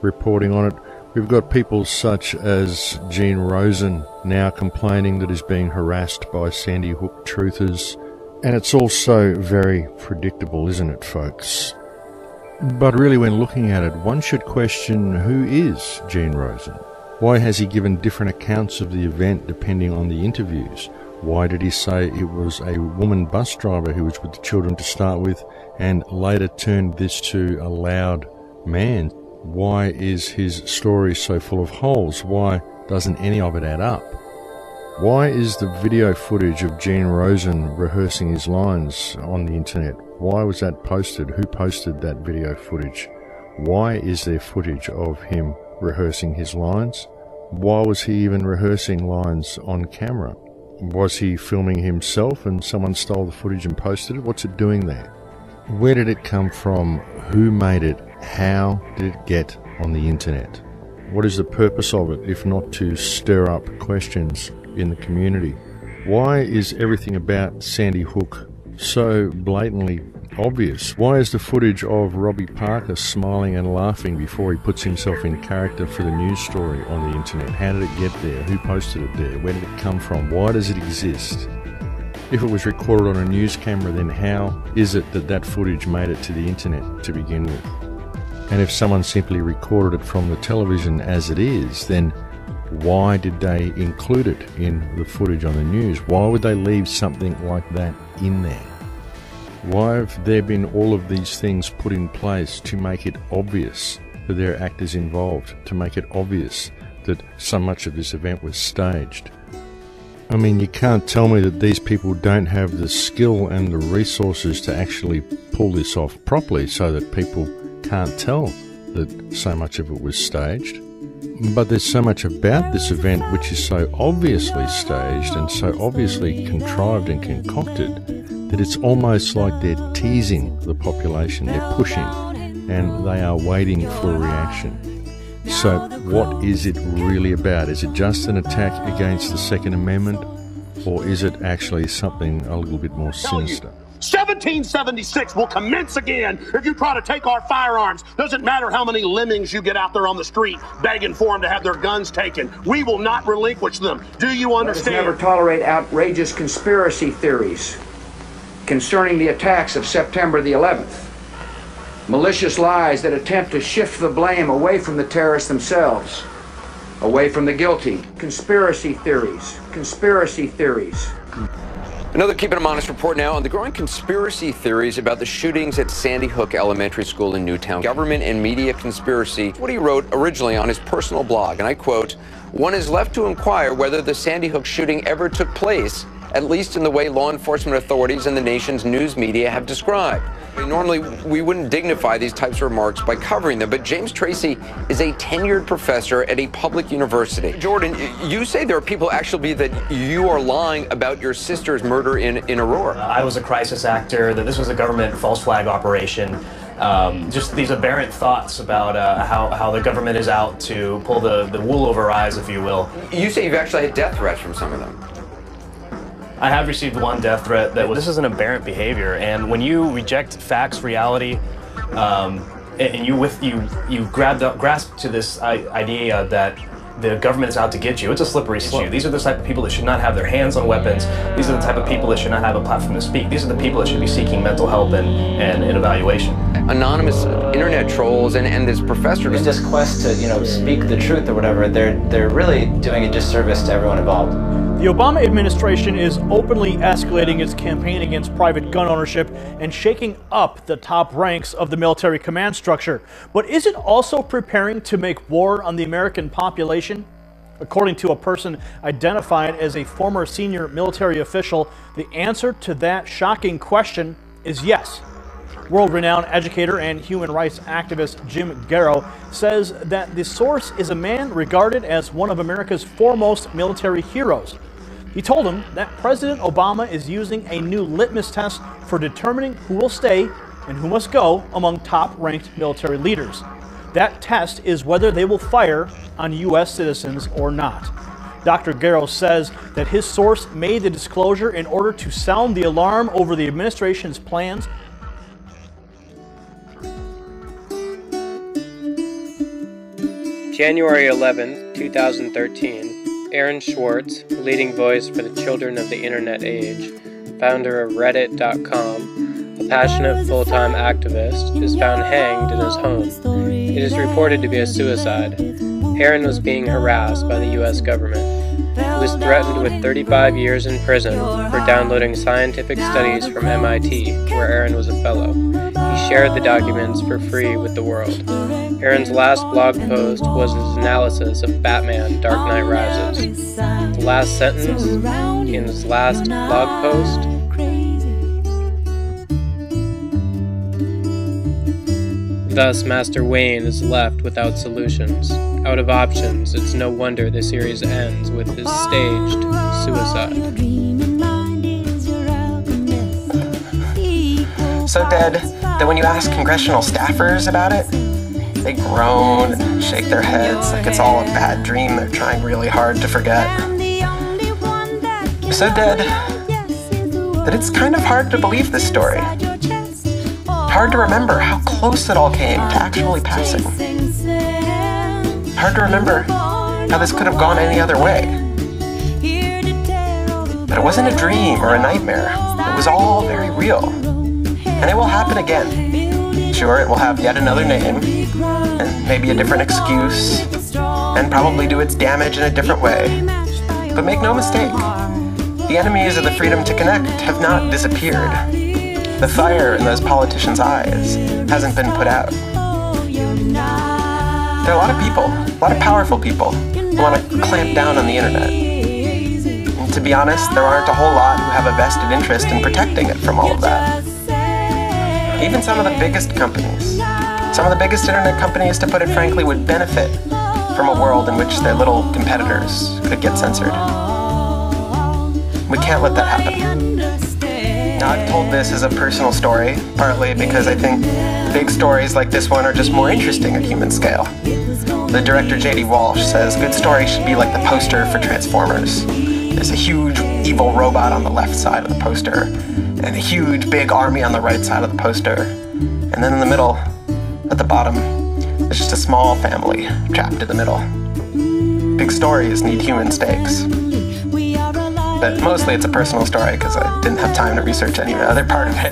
reporting on it. We've got people such as Gene Rosen now complaining that he's being harassed by Sandyhook truthers. And it's also very predictable, isn't it, folks? But really, when looking at it, one should question, who is Gene Rosen? Why has he given different accounts of the event depending on the interviews? Why did he say it was a woman bus driver who was with the children to start with and later turned this to a loud man? Why is his story so full of holes? Why doesn't any of it add up? Why is the video footage of Gene Rosen rehearsing his lines on the internet? Why was that posted? Who posted that video footage? Why is there footage of him rehearsing his lines? Why was he even rehearsing lines on camera? Was he filming himself and someone stole the footage and posted it? What's it doing there? Where did it come from? Who made it? How did it get on the internet? What is the purpose of it, if not to stir up questions in the community? Why is everything about Sandyhook so blatantly obvious? Why is the footage of Robbie Parker smiling and laughing before he puts himself in character for the news story on the internet? How did it get there? Who posted it there? Where did it come from? Why does it exist? If it was recorded on a news camera, then how is it that that footage made it to the internet to begin with? And if someone simply recorded it from the television as it is, then why did they include it in the footage on the news? Why would they leave something like that in there? Why have there been all of these things put in place to make it obvious that there are actors involved, to make it obvious that so much of this event was staged? I mean, you can't tell me that these people don't have the skill and the resources to actually pull this off properly so that people can't tell that so much of it was staged. But there's so much about this event which is so obviously staged and so obviously contrived and concocted that it's almost like they're teasing the population, they're pushing, and they are waiting for a reaction. So what is it really about? Is it just an attack against the Second Amendment, or is it actually something a little bit more sinister? 1776 will commence again if you try to take our firearms. Doesn't matter how many lemmings you get out there on the street begging for them to have their guns taken. We will not relinquish them. Do you understand? Let us never tolerate outrageous conspiracy theories concerning the attacks of September the 11th. Malicious lies that attempt to shift the blame away from the terrorists themselves, away from the guilty. Conspiracy theories. Conspiracy theories. Another Keeping Them Honest report now on the growing conspiracy theories about the shootings at Sandyhook Elementary School in Newtown. Government and media conspiracy. What he wrote originally on his personal blog, and I quote, "One is left to inquire whether the Sandyhook shooting ever took place, at least in the way law enforcement authorities and the nation's news media have described." Normally, we wouldn't dignify these types of remarks by covering them, but James Tracy is a tenured professor at a public university. Jordan, you say there are people actually that you are lying about your sister's murder in Aurora. I was a crisis actor, that this was a government false flag operation. Just these aberrant thoughts about how the government is out to pull the wool over our eyes, if you will. You say you've actually had death threats from some of them. I have received one death threat this is an aberrant behavior, and when you reject facts, reality, and you grasp to this idea that the government is out to get you, it's a slippery slope. These are the type of people that should not have their hands on weapons. These are the type of people that should not have a platform to speak. These are the people that should be seeking mental help and evaluation. Anonymous internet trolls and this professor. In this quest to speak the truth or whatever, they're really doing a disservice to everyone involved. The Obama administration is openly escalating its campaign against private gun ownership and shaking up the top ranks of the military command structure. But is it also preparing to make war on the American population? According to a person identified as a former senior military official, the answer to that shocking question is yes. World-renowned educator and human rights activist Jim Morrison says that the source is a man regarded as one of America's foremost military heroes. He told him that President Obama is using a new litmus test for determining who will stay and who must go among top-ranked military leaders. That test is whether they will fire on U.S. citizens or not. Dr. Garrow says that his source made the disclosure in order to sound the alarm over the administration's plans. January 11, 2013, Aaron Swartz, leading voice for the children of the internet age, founder of Reddit.com, a passionate full-time activist, is found hanged in his home. It is reported to be a suicide. Aaron was being harassed by the U.S. government. He was threatened with 35 years in prison for downloading scientific studies from MIT, where Aaron was a fellow. He shared the documents for free with the world. Aaron's last blog post was his analysis of Batman: Dark Knight Rises. The last sentence in his last blog post: "Thus, Master Wayne is left without solutions. Out of options, it's no wonder the series ends with his staged suicide." So dead that when you ask congressional staffers about it, they groan and shake their heads like it's all a bad dream they're trying really hard to forget. So dead that it's kind of hard to believe this story. Hard to remember how close it all came to actually passing. Hard to remember how this could have gone any other way. But it wasn't a dream or a nightmare. It was all very real. And it will happen again. Sure, it will have yet another name, and maybe a different excuse, and probably do its damage in a different way. But make no mistake, the enemies of the freedom to connect have not disappeared. The fire in those politicians' eyes hasn't been put out. There are a lot of people, a lot of powerful people, who want to clamp down on the internet. And to be honest, there aren't a whole lot who have a vested interest in protecting it from all of that. Even some of the biggest companies, some of the biggest internet companies, to put it frankly, would benefit from a world in which their little competitors could get censored. We can't let that happen. Now, I've told this as a personal story, partly because I think big stories like this one are just more interesting at human scale. The director J.D. Walsh says good stories should be like the poster for Transformers. There's a huge evil robot on the left side of the poster, and a huge big army on the right side of the poster. And then in the middle, at the bottom, there's just a small family trapped in the middle. Big stories need human stakes. But mostly it's a personal story because I didn't have time to research any other part of it.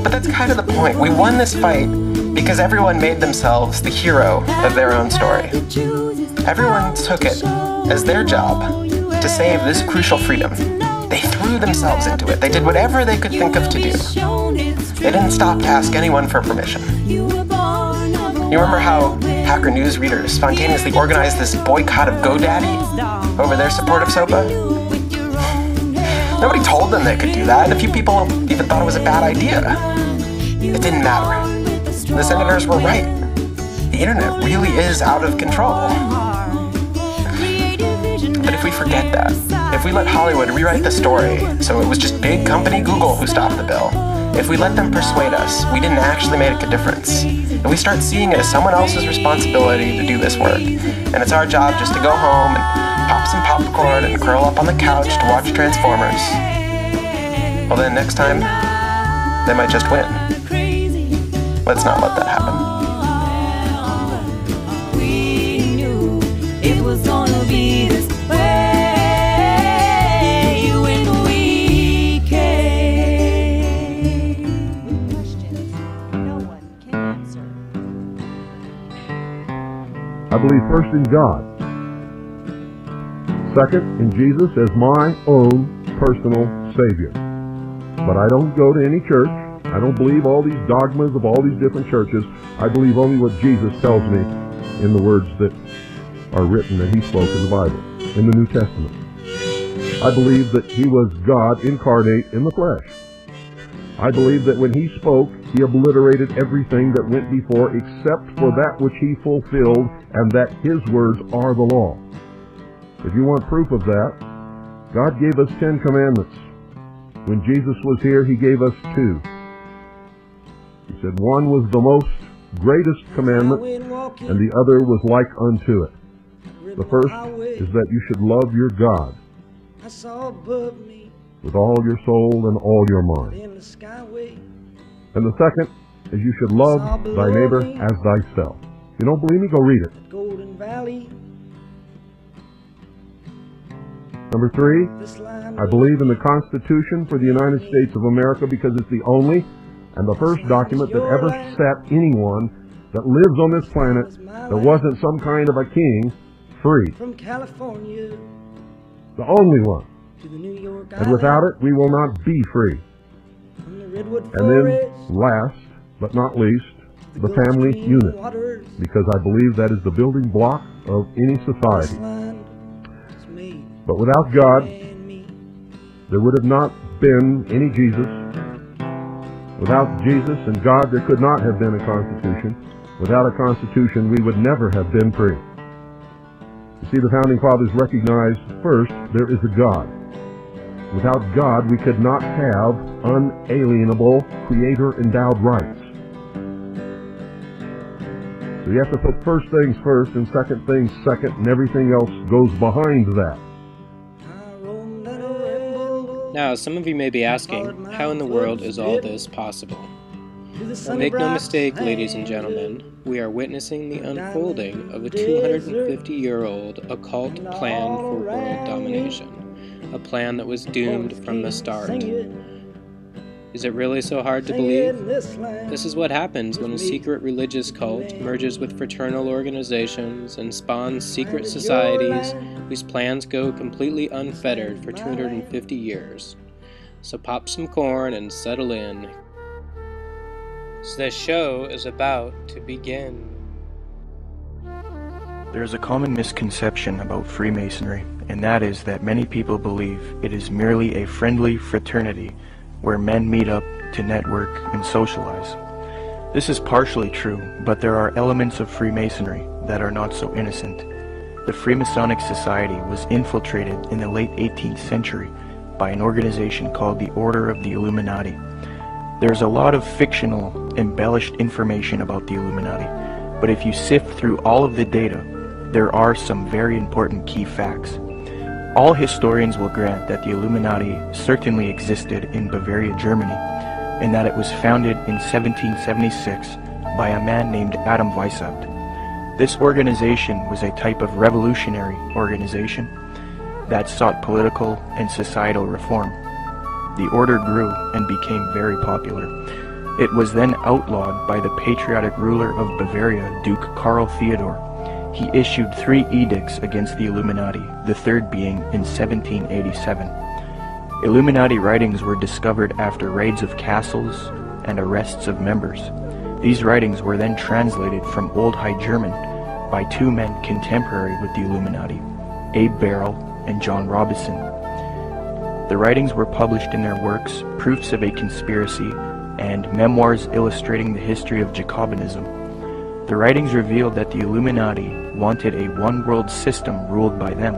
But that's kind of the point. We won this fight because everyone made themselves the hero of their own story. Everyone took it as their job to save this crucial freedom. They threw themselves into it. They did whatever they could think of to do. They didn't stop to ask anyone for permission. You remember how Hacker News readers spontaneously organized this boycott of GoDaddy over their support of SOPA? Nobody told them they could do that, and a few people even thought it was a bad idea. It didn't matter. The senators were right. The internet really is out of control. But if we forget that, if we let Hollywood rewrite the story so it was just big company Google who stopped the bill, if we let them persuade us we didn't actually make a difference, and we start seeing it as someone else's responsibility to do this work, and it's our job just to go home and pop some popcorn and curl up on the couch to watch Transformers, well then next time, they might just win. Let's not let that happen. We knew it was gonna be this way when we came. Questions no one can answer. I believe first in God. Second, in Jesus as my own personal Savior. But I don't go to any church. I don't believe all these dogmas of all these different churches. I believe only what Jesus tells me in the words that are written that he spoke in the Bible, in the New Testament. I believe that he was God incarnate in the flesh. I believe that when he spoke, he obliterated everything that went before except for that which he fulfilled, and that his words are the law. If you want proof of that, God gave us 10 commandments. When Jesus was here, he gave us 2. He said one was the most greatest commandment, and the other was like unto it. The first is that you should love your God with all your soul and all your mind. And the second is you should love thy neighbor as thyself. If you don't believe me, go read it. Number 3, I believe in the Constitution for the United States of America because it's the only and the first document that ever set anyone that lives on this planet that wasn't some kind of a king free. The only one. And without it, we will not be free. And then, last but not least, the family unit, because I believe that is the building block of any society. But without God, there would have not been any Jesus. Without Jesus and God, there could not have been a Constitution. Without a Constitution, we would never have been free. You see, the Founding Fathers recognized, first, there is a God. Without God, we could not have unalienable, Creator-endowed rights. So you have to put first things first and second things second, and everything else goes behind that. Now, some of you may be asking, how in the world is all this possible? Well, make no mistake, ladies and gentlemen, we are witnessing the unfolding of a 250-year-old occult plan for world domination, a plan that was doomed from the start. Is it really so hard to believe? This is what happens when a secret religious cult merges with fraternal organizations and spawns secret societies whose plans go completely unfettered for 250 years. So pop some corn and settle in. So the show is about to begin. There is a common misconception about Freemasonry, and that is that many people believe it is merely a friendly fraternity where men meet up to network and socialize. This is partially true, but there are elements of Freemasonry that are not so innocent. The Freemasonic Society was infiltrated in the late 18th century by an organization called the Order of the Illuminati. There's a lot of fictional, embellished information about the Illuminati, but if you sift through all of the data, there are some very important key facts. All historians will grant that the Illuminati certainly existed in Bavaria, Germany, and that it was founded in 1776 by a man named Adam Weishaupt. This organization was a type of revolutionary organization that sought political and societal reform. The order grew and became very popular. It was then outlawed by the patriotic ruler of Bavaria, Duke Karl Theodor. He issued 3 edicts against the Illuminati, the third being in 1787. Illuminati writings were discovered after raids of castles and arrests of members. These writings were then translated from Old High German by 2 men contemporary with the Illuminati, Abe Barrel and John Robison. The writings were published in their works, Proofs of a Conspiracy and Memoirs Illustrating the History of Jacobinism. The writings revealed that the Illuminati wanted a one-world system ruled by them,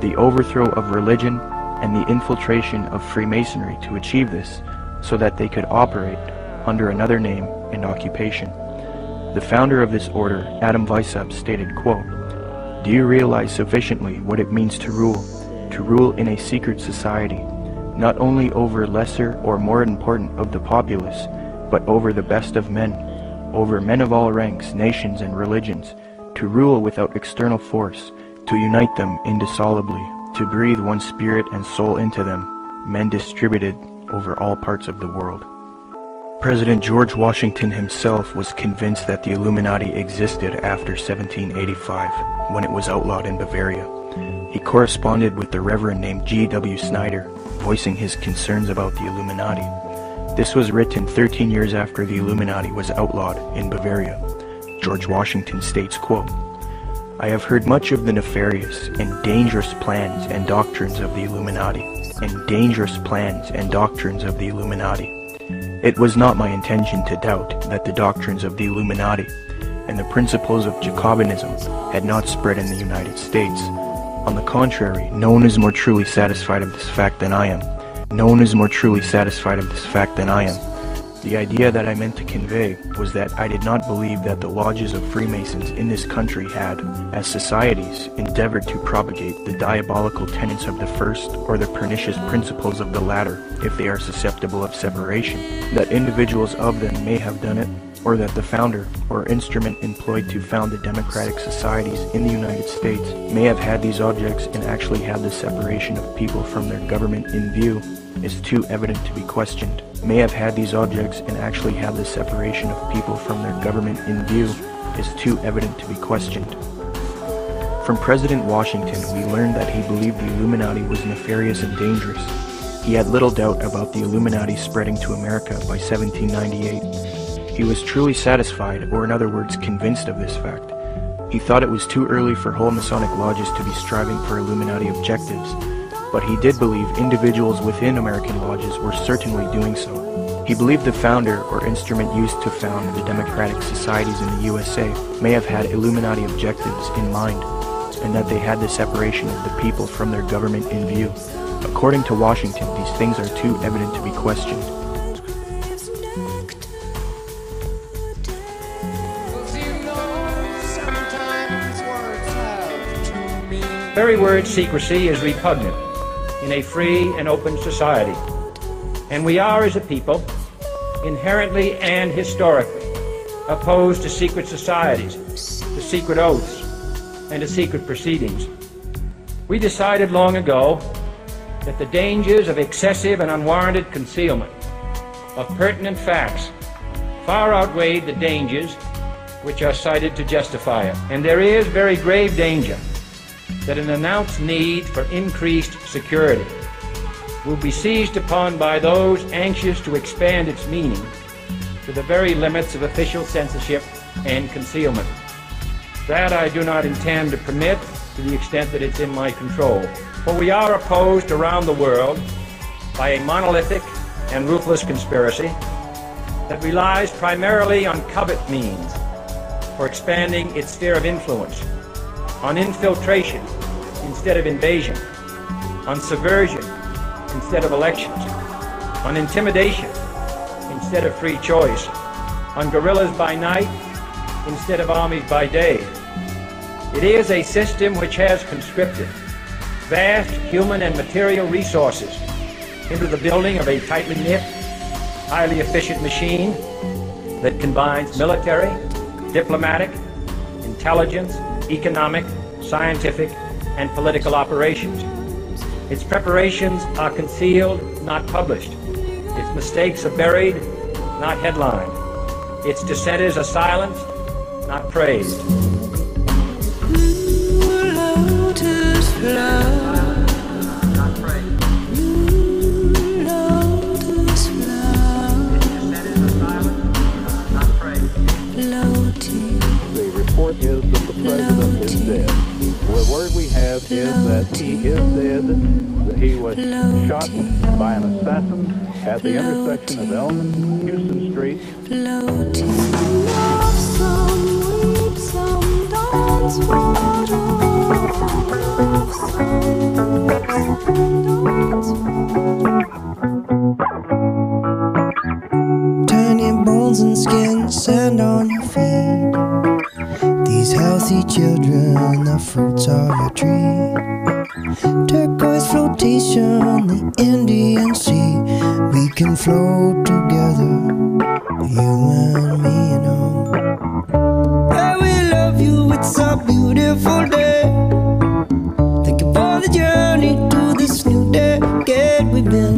the overthrow of religion, and the infiltration of Freemasonry to achieve this, so that they could operate under another name and occupation. The founder of this order, Adam Weishaupt, stated, quote, "Do you realize sufficiently what it means to rule in a secret society, not only over lesser or more important of the populace, but over the best of men, over men of all ranks, nations, and religions, to rule without external force, to unite them indissolubly, to breathe one spirit and soul into them, men distributed over all parts of the world." President George Washington himself was convinced that the Illuminati existed after 1785, when it was outlawed in Bavaria. He corresponded with the Reverend named G.W. Snyder, voicing his concerns about the Illuminati. This was written 13 years after the Illuminati was outlawed in Bavaria. George Washington states, quote, "I have heard much of the nefarious and dangerous plans and doctrines of the Illuminati, It was not my intention to doubt that the doctrines of the Illuminati and the principles of Jacobinism had not spread in the United States. On the contrary, no one is more truly satisfied of this fact than I am. The idea that I meant to convey was that I did not believe that the lodges of Freemasons in this country had, as societies, endeavored to propagate the diabolical tenets of the first or the pernicious principles of the latter if they are susceptible of separation, that individuals of them may have done it, or that the founder or instrument employed to found the democratic societies in the United States may have had these objects and actually had the separation of people from their government in view is too evident to be questioned. May have had these objects and actually had the separation of people from their government in view is too evident to be questioned. From President Washington, we learned that he believed the Illuminati was nefarious and dangerous. He had little doubt about the Illuminati spreading to America by 1798. He was truly satisfied, or in other words, convinced of this fact. He thought it was too early for whole Masonic lodges to be striving for Illuminati objectives, but he did believe individuals within American lodges were certainly doing so. He believed the founder or instrument used to found the democratic societies in the USA may have had Illuminati objectives in mind, and that they had the separation of the people from their government in view. According to Washington, these things are too evident to be questioned. The very word secrecy is repugnant in a free and open society, and we are, as a people, inherently and historically opposed to secret societies, to secret oaths, and to secret proceedings. We decided long ago that the dangers of excessive and unwarranted concealment of pertinent facts far outweighed the dangers which are cited to justify it. And there is very grave danger that an announced need for increased security will be seized upon by those anxious to expand its meaning to the very limits of official censorship and concealment. That I do not intend to permit to the extent that it's in my control. For we are opposed around the world by a monolithic and ruthless conspiracy that relies primarily on covert means for expanding its sphere of influence, on infiltration instead of invasion, on subversion instead of elections, on intimidation instead of free choice, on guerrillas by night instead of armies by day. It is a system which has conscripted vast human and material resources into the building of a tightly knit, highly efficient machine that combines military, diplomatic, intelligence, economic, scientific, and political operations. Its preparations are concealed, not published. Its mistakes are buried, not headlined. Its dissenters are silenced, not praised. The report is that the president is dead. The word we have is that he is dead, that he was shot by an assassin at the intersection of Elm and Houston Street. Tiny bones and skin, sand on your feet. These healthy children, the fruits of your tree. Turquoise flotation, the Indian Sea. We can float together, you and me, you know. I will love you, it's a beautiful day. Thank you for the journey to this new decade. We've been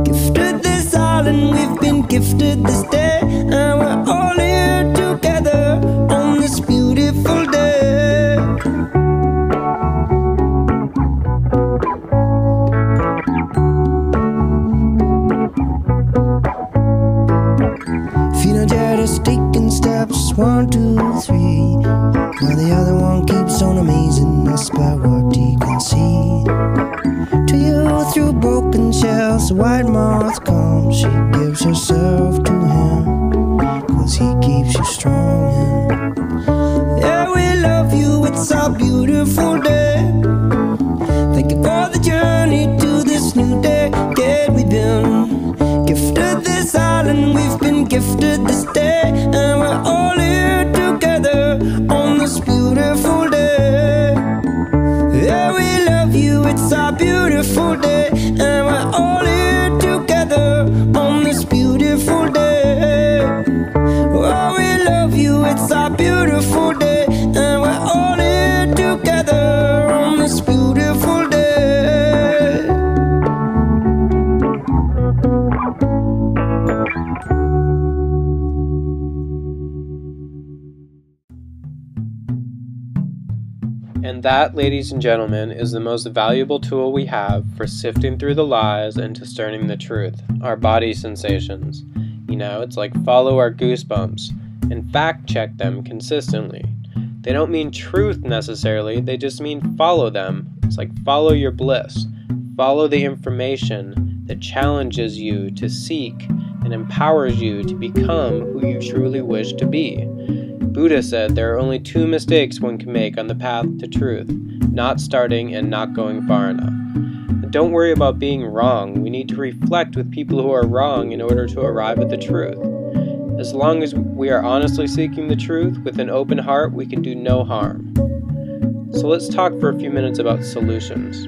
gifted this island, we've been gifted this day, and we're all here together on this beautiful day. Just taking steps, 1, 2, 3. While the other one keeps on amazing us by what he can see. To you through broken shells, the white moth comes. She gives herself to him, 'cause he keeps you strong. Yeah, we love you, it's a beautiful day. Thank you for the journey to this new decade. We've been gifted this island, we've been And that, ladies and gentlemen, is the most valuable tool we have for sifting through the lies and discerning the truth, our body sensations. You know, it's like follow our goosebumps and fact check them consistently. They don't mean truth necessarily, they just mean follow them. It's like follow your bliss. Follow the information that challenges you to seek and empowers you to become who you truly wish to be. Buddha said there are only 2 mistakes one can make on the path to truth, not starting and not going far enough. And don't worry about being wrong. We need to reflect with people who are wrong in order to arrive at the truth. As long as we are honestly seeking the truth with an open heart, we can do no harm. So let's talk for a few minutes about solutions.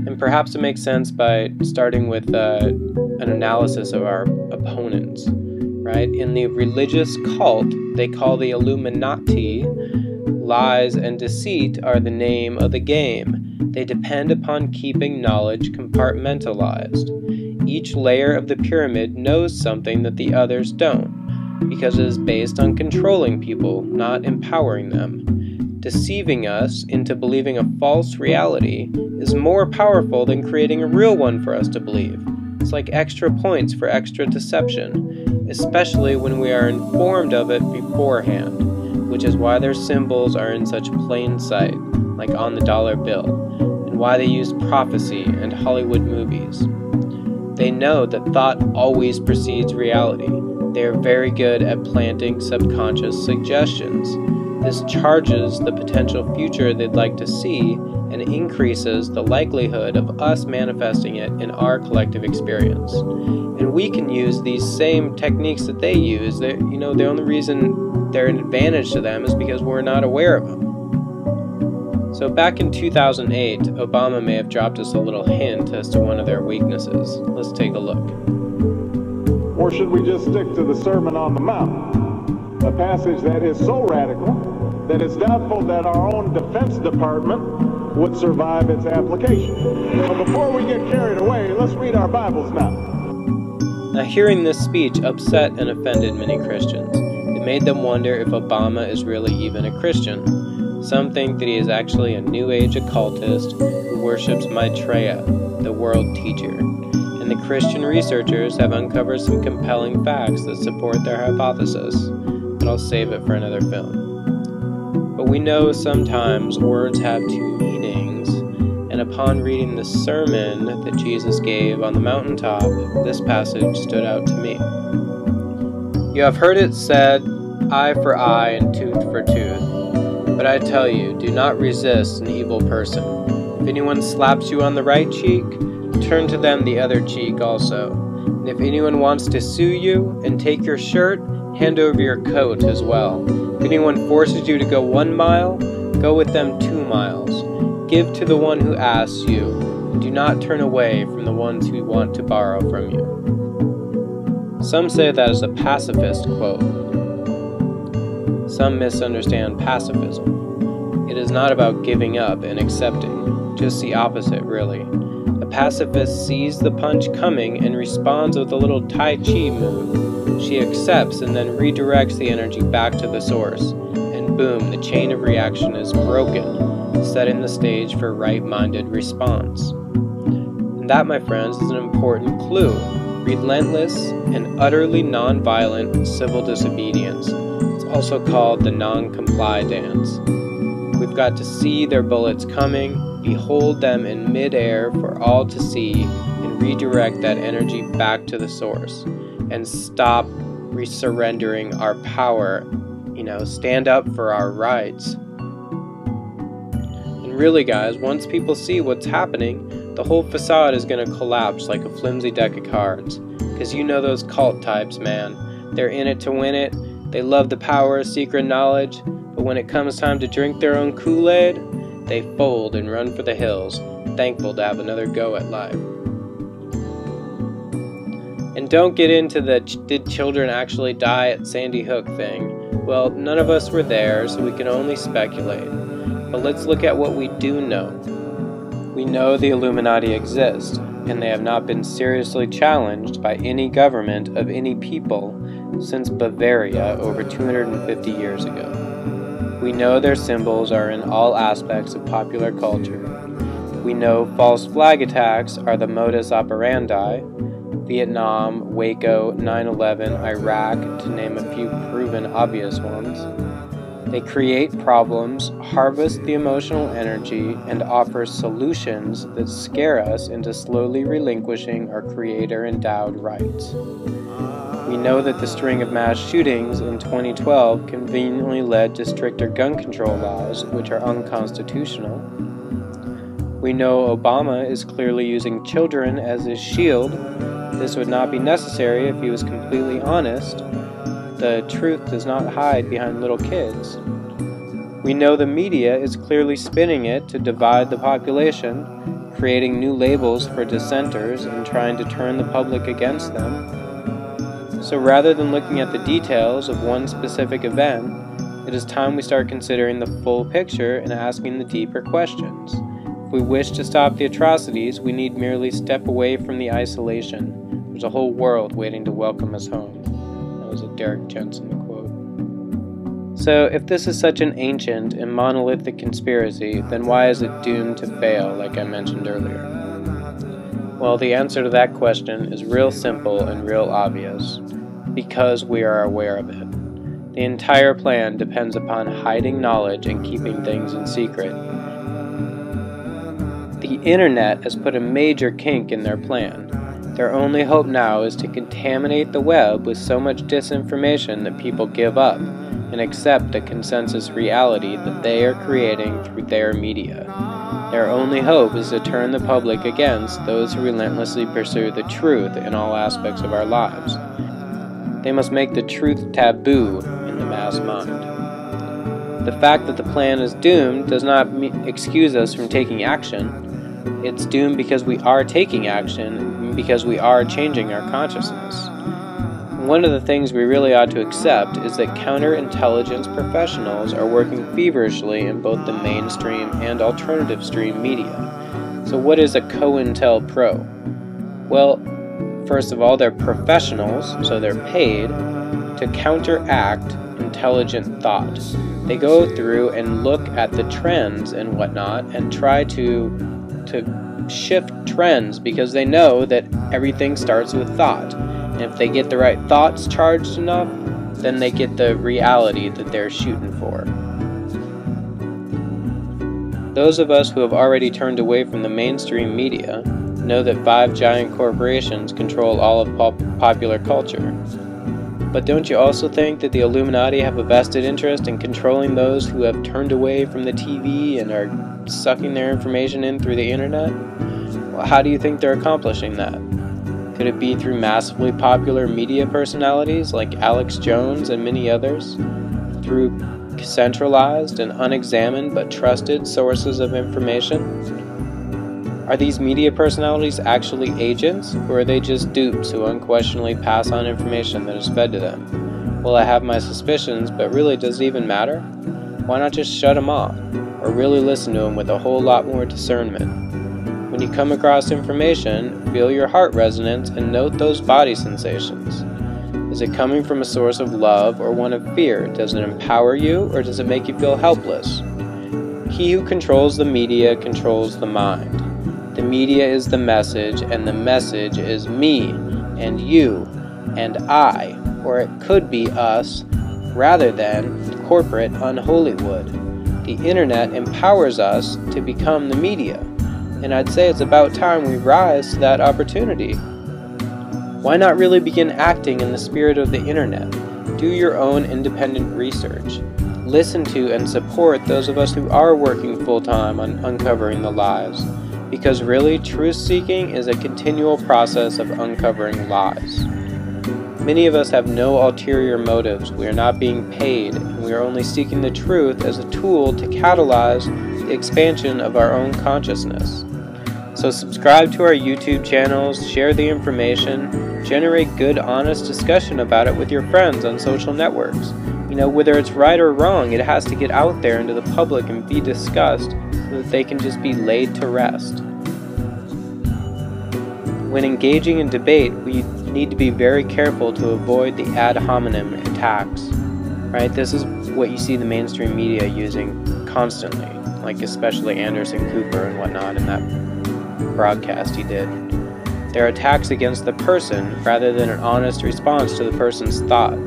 And perhaps it makes sense by starting with an analysis of our opponents. Right? In the religious cult, they call the Illuminati, lies and deceit are the name of the game. They depend upon keeping knowledge compartmentalized. Each layer of the pyramid knows something that the others don't, because it is based on controlling people, not empowering them. Deceiving us into believing a false reality is more powerful than creating a real one for us to believe. It's like extra points for extra deception, especially when we are informed of it beforehand, which is why their symbols are in such plain sight, like on the dollar bill, and why they use prophecy and Hollywood movies. They know that thought always precedes reality. They are very good at planting subconscious suggestions. This charges the potential future they'd like to see and increases the likelihood of us manifesting it in our collective experience. And we can use these same techniques that they use. The only reason they're an advantage to them is because we're not aware of them. So back in 2008, Obama may have dropped us a little hint as to one of their weaknesses. Let's take a look. Or should we just stick to the Sermon on the Mount, a passage that is so radical that it's doubtful that our own Defense Department would survive its application. So before we get carried away, let's read our Bibles now. Now, hearing this speech upset and offended many Christians. It made them wonder if Obama is really even a Christian. Some think that he is actually a New Age occultist who worships Maitreya, the world teacher. And the Christian researchers have uncovered some compelling facts that support their hypothesis, but I'll save it for another film. But we know sometimes words have 2 meanings, and upon reading the sermon that Jesus gave on the mountaintop, this passage stood out to me. You have heard it said, eye for eye and tooth for tooth. But I tell you, do not resist an evil person. If anyone slaps you on the right cheek, turn to them the other cheek also. And if anyone wants to sue you and take your shirt, hand over your coat as well. If anyone forces you to go 1 mile, go with them 2 miles. Give to the one who asks you, and do not turn away from the ones who want to borrow from you. Some say that is a pacifist quote. Some misunderstand pacifism. It is not about giving up and accepting, just the opposite really. A pacifist sees the punch coming and responds with a little Tai Chi move. She accepts and then redirects the energy back to the source, and boom, the chain of reaction is broken, setting the stage for right-minded response. And that, my friends, is an important clue. Relentless and utterly non-violent civil disobedience. It's also called the non-comply dance. We've got to see their bullets coming, behold them in midair for all to see, and redirect that energy back to the source. And stop surrendering our power, stand up for our rights. And really, guys, once people see what's happening, the whole facade is going to collapse like a flimsy deck of cards. Because you know those cult types, man. They're in it to win it. They love the power of secret knowledge. But when it comes time to drink their own Kool-Aid, they fold and run for the hills, thankful to have another go at life. And don't get into the did children actually die at Sandyhook thing. Well, none of us were there, so we can only speculate. But let's look at what we do know. We know the Illuminati exist, and they have not been seriously challenged by any government of any people since Bavaria over 250 years ago. We know their symbols are in all aspects of popular culture. We know false flag attacks are the modus operandi. Vietnam, Waco, 9/11, Iraq, to name a few proven obvious ones. They create problems, harvest the emotional energy, and offer solutions that scare us into slowly relinquishing our creator-endowed rights. We know that the string of mass shootings in 2012 conveniently led to stricter gun control laws, which are unconstitutional. We know Obama is clearly using children as his shield. This would not be necessary if he was completely honest. The truth does not hide behind little kids. We know the media is clearly spinning it to divide the population, creating new labels for dissenters and trying to turn the public against them. So rather than looking at the details of one specific event, it is time we start considering the full picture and asking the deeper questions. If we wish to stop the atrocities, we need merely step away from the isolation. There's a whole world waiting to welcome us home. That was a Derek Jensen quote. So if this is such an ancient and monolithic conspiracy, then why is it doomed to fail, like I mentioned earlier? Well, the answer to that question is real simple and real obvious. Because we are aware of it. The entire plan depends upon hiding knowledge and keeping things in secret. The internet has put a major kink in their plan. Their only hope now is to contaminate the web with so much disinformation that people give up and accept the consensus reality that they are creating through their media. Their only hope is to turn the public against those who relentlessly pursue the truth in all aspects of our lives. They must make the truth taboo in the mass mind. The fact that the plan is doomed does not excuse us from taking action. It's doomed because we are taking action, and because we are changing our consciousness. One of the things we really ought to accept is that counterintelligence professionals are working feverishly in both the mainstream and alternative stream media. So what is a CointelPro? Well, first of all, they're professionals, so they're paid to counteract intelligent thought. They go through and look at the trends and whatnot and try to shift trends because they know that everything starts with thought. And if they get the right thoughts charged enough, then they get the reality that they're shooting for. Those of us who have already turned away from the mainstream media know that 5 giant corporations control all of popular culture. But don't you also think that the Illuminati have a vested interest in controlling those who have turned away from the TV and are sucking their information in through the internet? Well, how do you think they're accomplishing that? Could it be through massively popular media personalities like Alex Jones and many others? Through centralized and unexamined but trusted sources of information? Are these media personalities actually agents, or are they just dupes who unquestionably pass on information that is fed to them? Well, I have my suspicions, but really, does it even matter? Why not just shut them off, or really listen to them with a whole lot more discernment? When you come across information, feel your heart resonance and note those body sensations. Is it coming from a source of love or one of fear? Does it empower you, or does it make you feel helpless? He who controls the media controls the mind. The media is the message, and the message is me, and you, and I, or it could be us, rather than corporate unholywood. The internet empowers us to become the media, and I'd say it's about time we rise to that opportunity. Why not really begin acting in the spirit of the internet? Do your own independent research. Listen to and support those of us who are working full-time on uncovering the lies. Because really, truth-seeking is a continual process of uncovering lies. Many of us have no ulterior motives. We are not being paid, and we are only seeking the truth as a tool to catalyze the expansion of our own consciousness. So subscribe to our YouTube channels, share the information, generate good, honest discussion about it with your friends on social networks. You know, whether it's right or wrong, it has to get out there into the public and be discussed so that they can just be laid to rest. When engaging in debate, we need to be very careful to avoid the ad hominem attacks. Right? This is what you see the mainstream media using constantly, like especially Anderson Cooper and whatnot in that broadcast he did. They're attacks against the person rather than an honest response to the person's thought.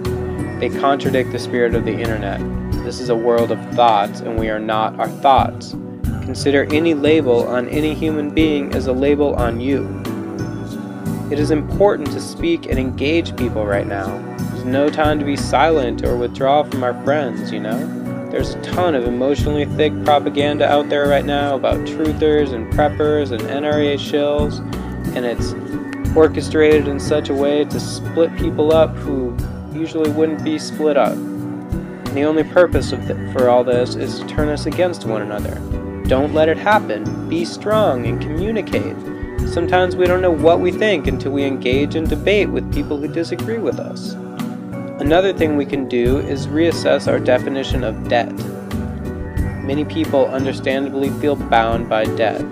They contradict the spirit of the internet. This is a world of thoughts, and we are not our thoughts. Consider any label on any human being as a label on you. It is important to speak and engage people right now. There's no time to be silent or withdraw from our friends, you know? There's a ton of emotionally thick propaganda out there right now about truthers and preppers and NRA shills, and it's orchestrated in such a way to split people up who usually wouldn't be split up. And the only purpose for all this is to turn us against one another. Don't let it happen. Be strong and communicate. Sometimes we don't know what we think until we engage in debate with people who disagree with us. Another thing we can do is reassess our definition of debt. Many people understandably feel bound by debt,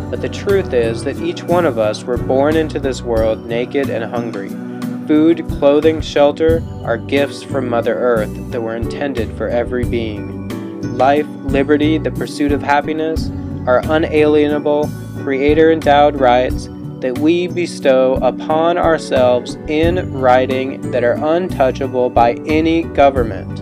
but the truth is that each one of us were born into this world naked and hungry. Food, clothing, shelter are gifts from Mother Earth that were intended for every being. Life, liberty, the pursuit of happiness are unalienable, creator-endowed rights that we bestow upon ourselves in writing that are untouchable by any government.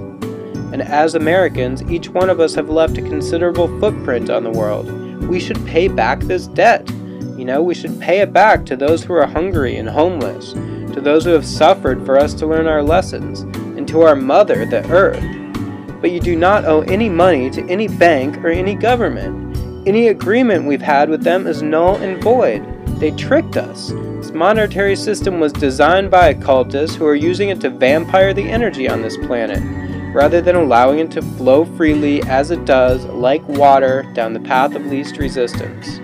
And as Americans, each one of us have left a considerable footprint on the world. We should pay back this debt. You know, we should pay it back to those who are hungry and homeless, to those who have suffered for us to learn our lessons, and to our mother, the earth. But you do not owe any money to any bank or any government. Any agreement we've had with them is null and void. They tricked us. This monetary system was designed by occultists who are using it to vampire the energy on this planet, rather than allowing it to flow freely as it does, like water, down the path of least resistance.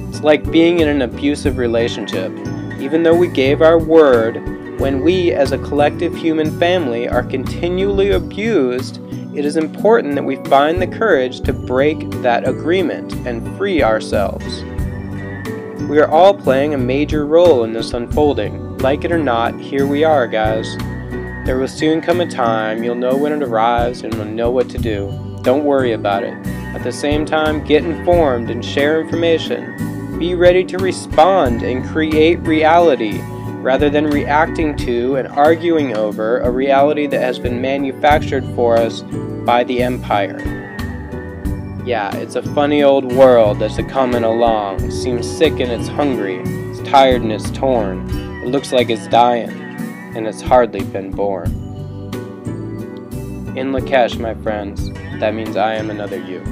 It's like being in an abusive relationship. Even though we gave our word, when we as a collective human family are continually abused, it is important that we find the courage to break that agreement and free ourselves. We are all playing a major role in this unfolding. Like it or not, here we are, guys. There will soon come a time you'll know when it arrives and will know what to do. Don't worry about it. At the same time, get informed and share information. Be ready to respond and create reality, rather than reacting to and arguing over a reality that has been manufactured for us by the empire. Yeah, it's a funny old world that's a-comin' along. It seems sick and it's hungry. It's tired and it's torn. It looks like it's dying, and it's hardly been born. In Lakesh, my friends, that means I am another you.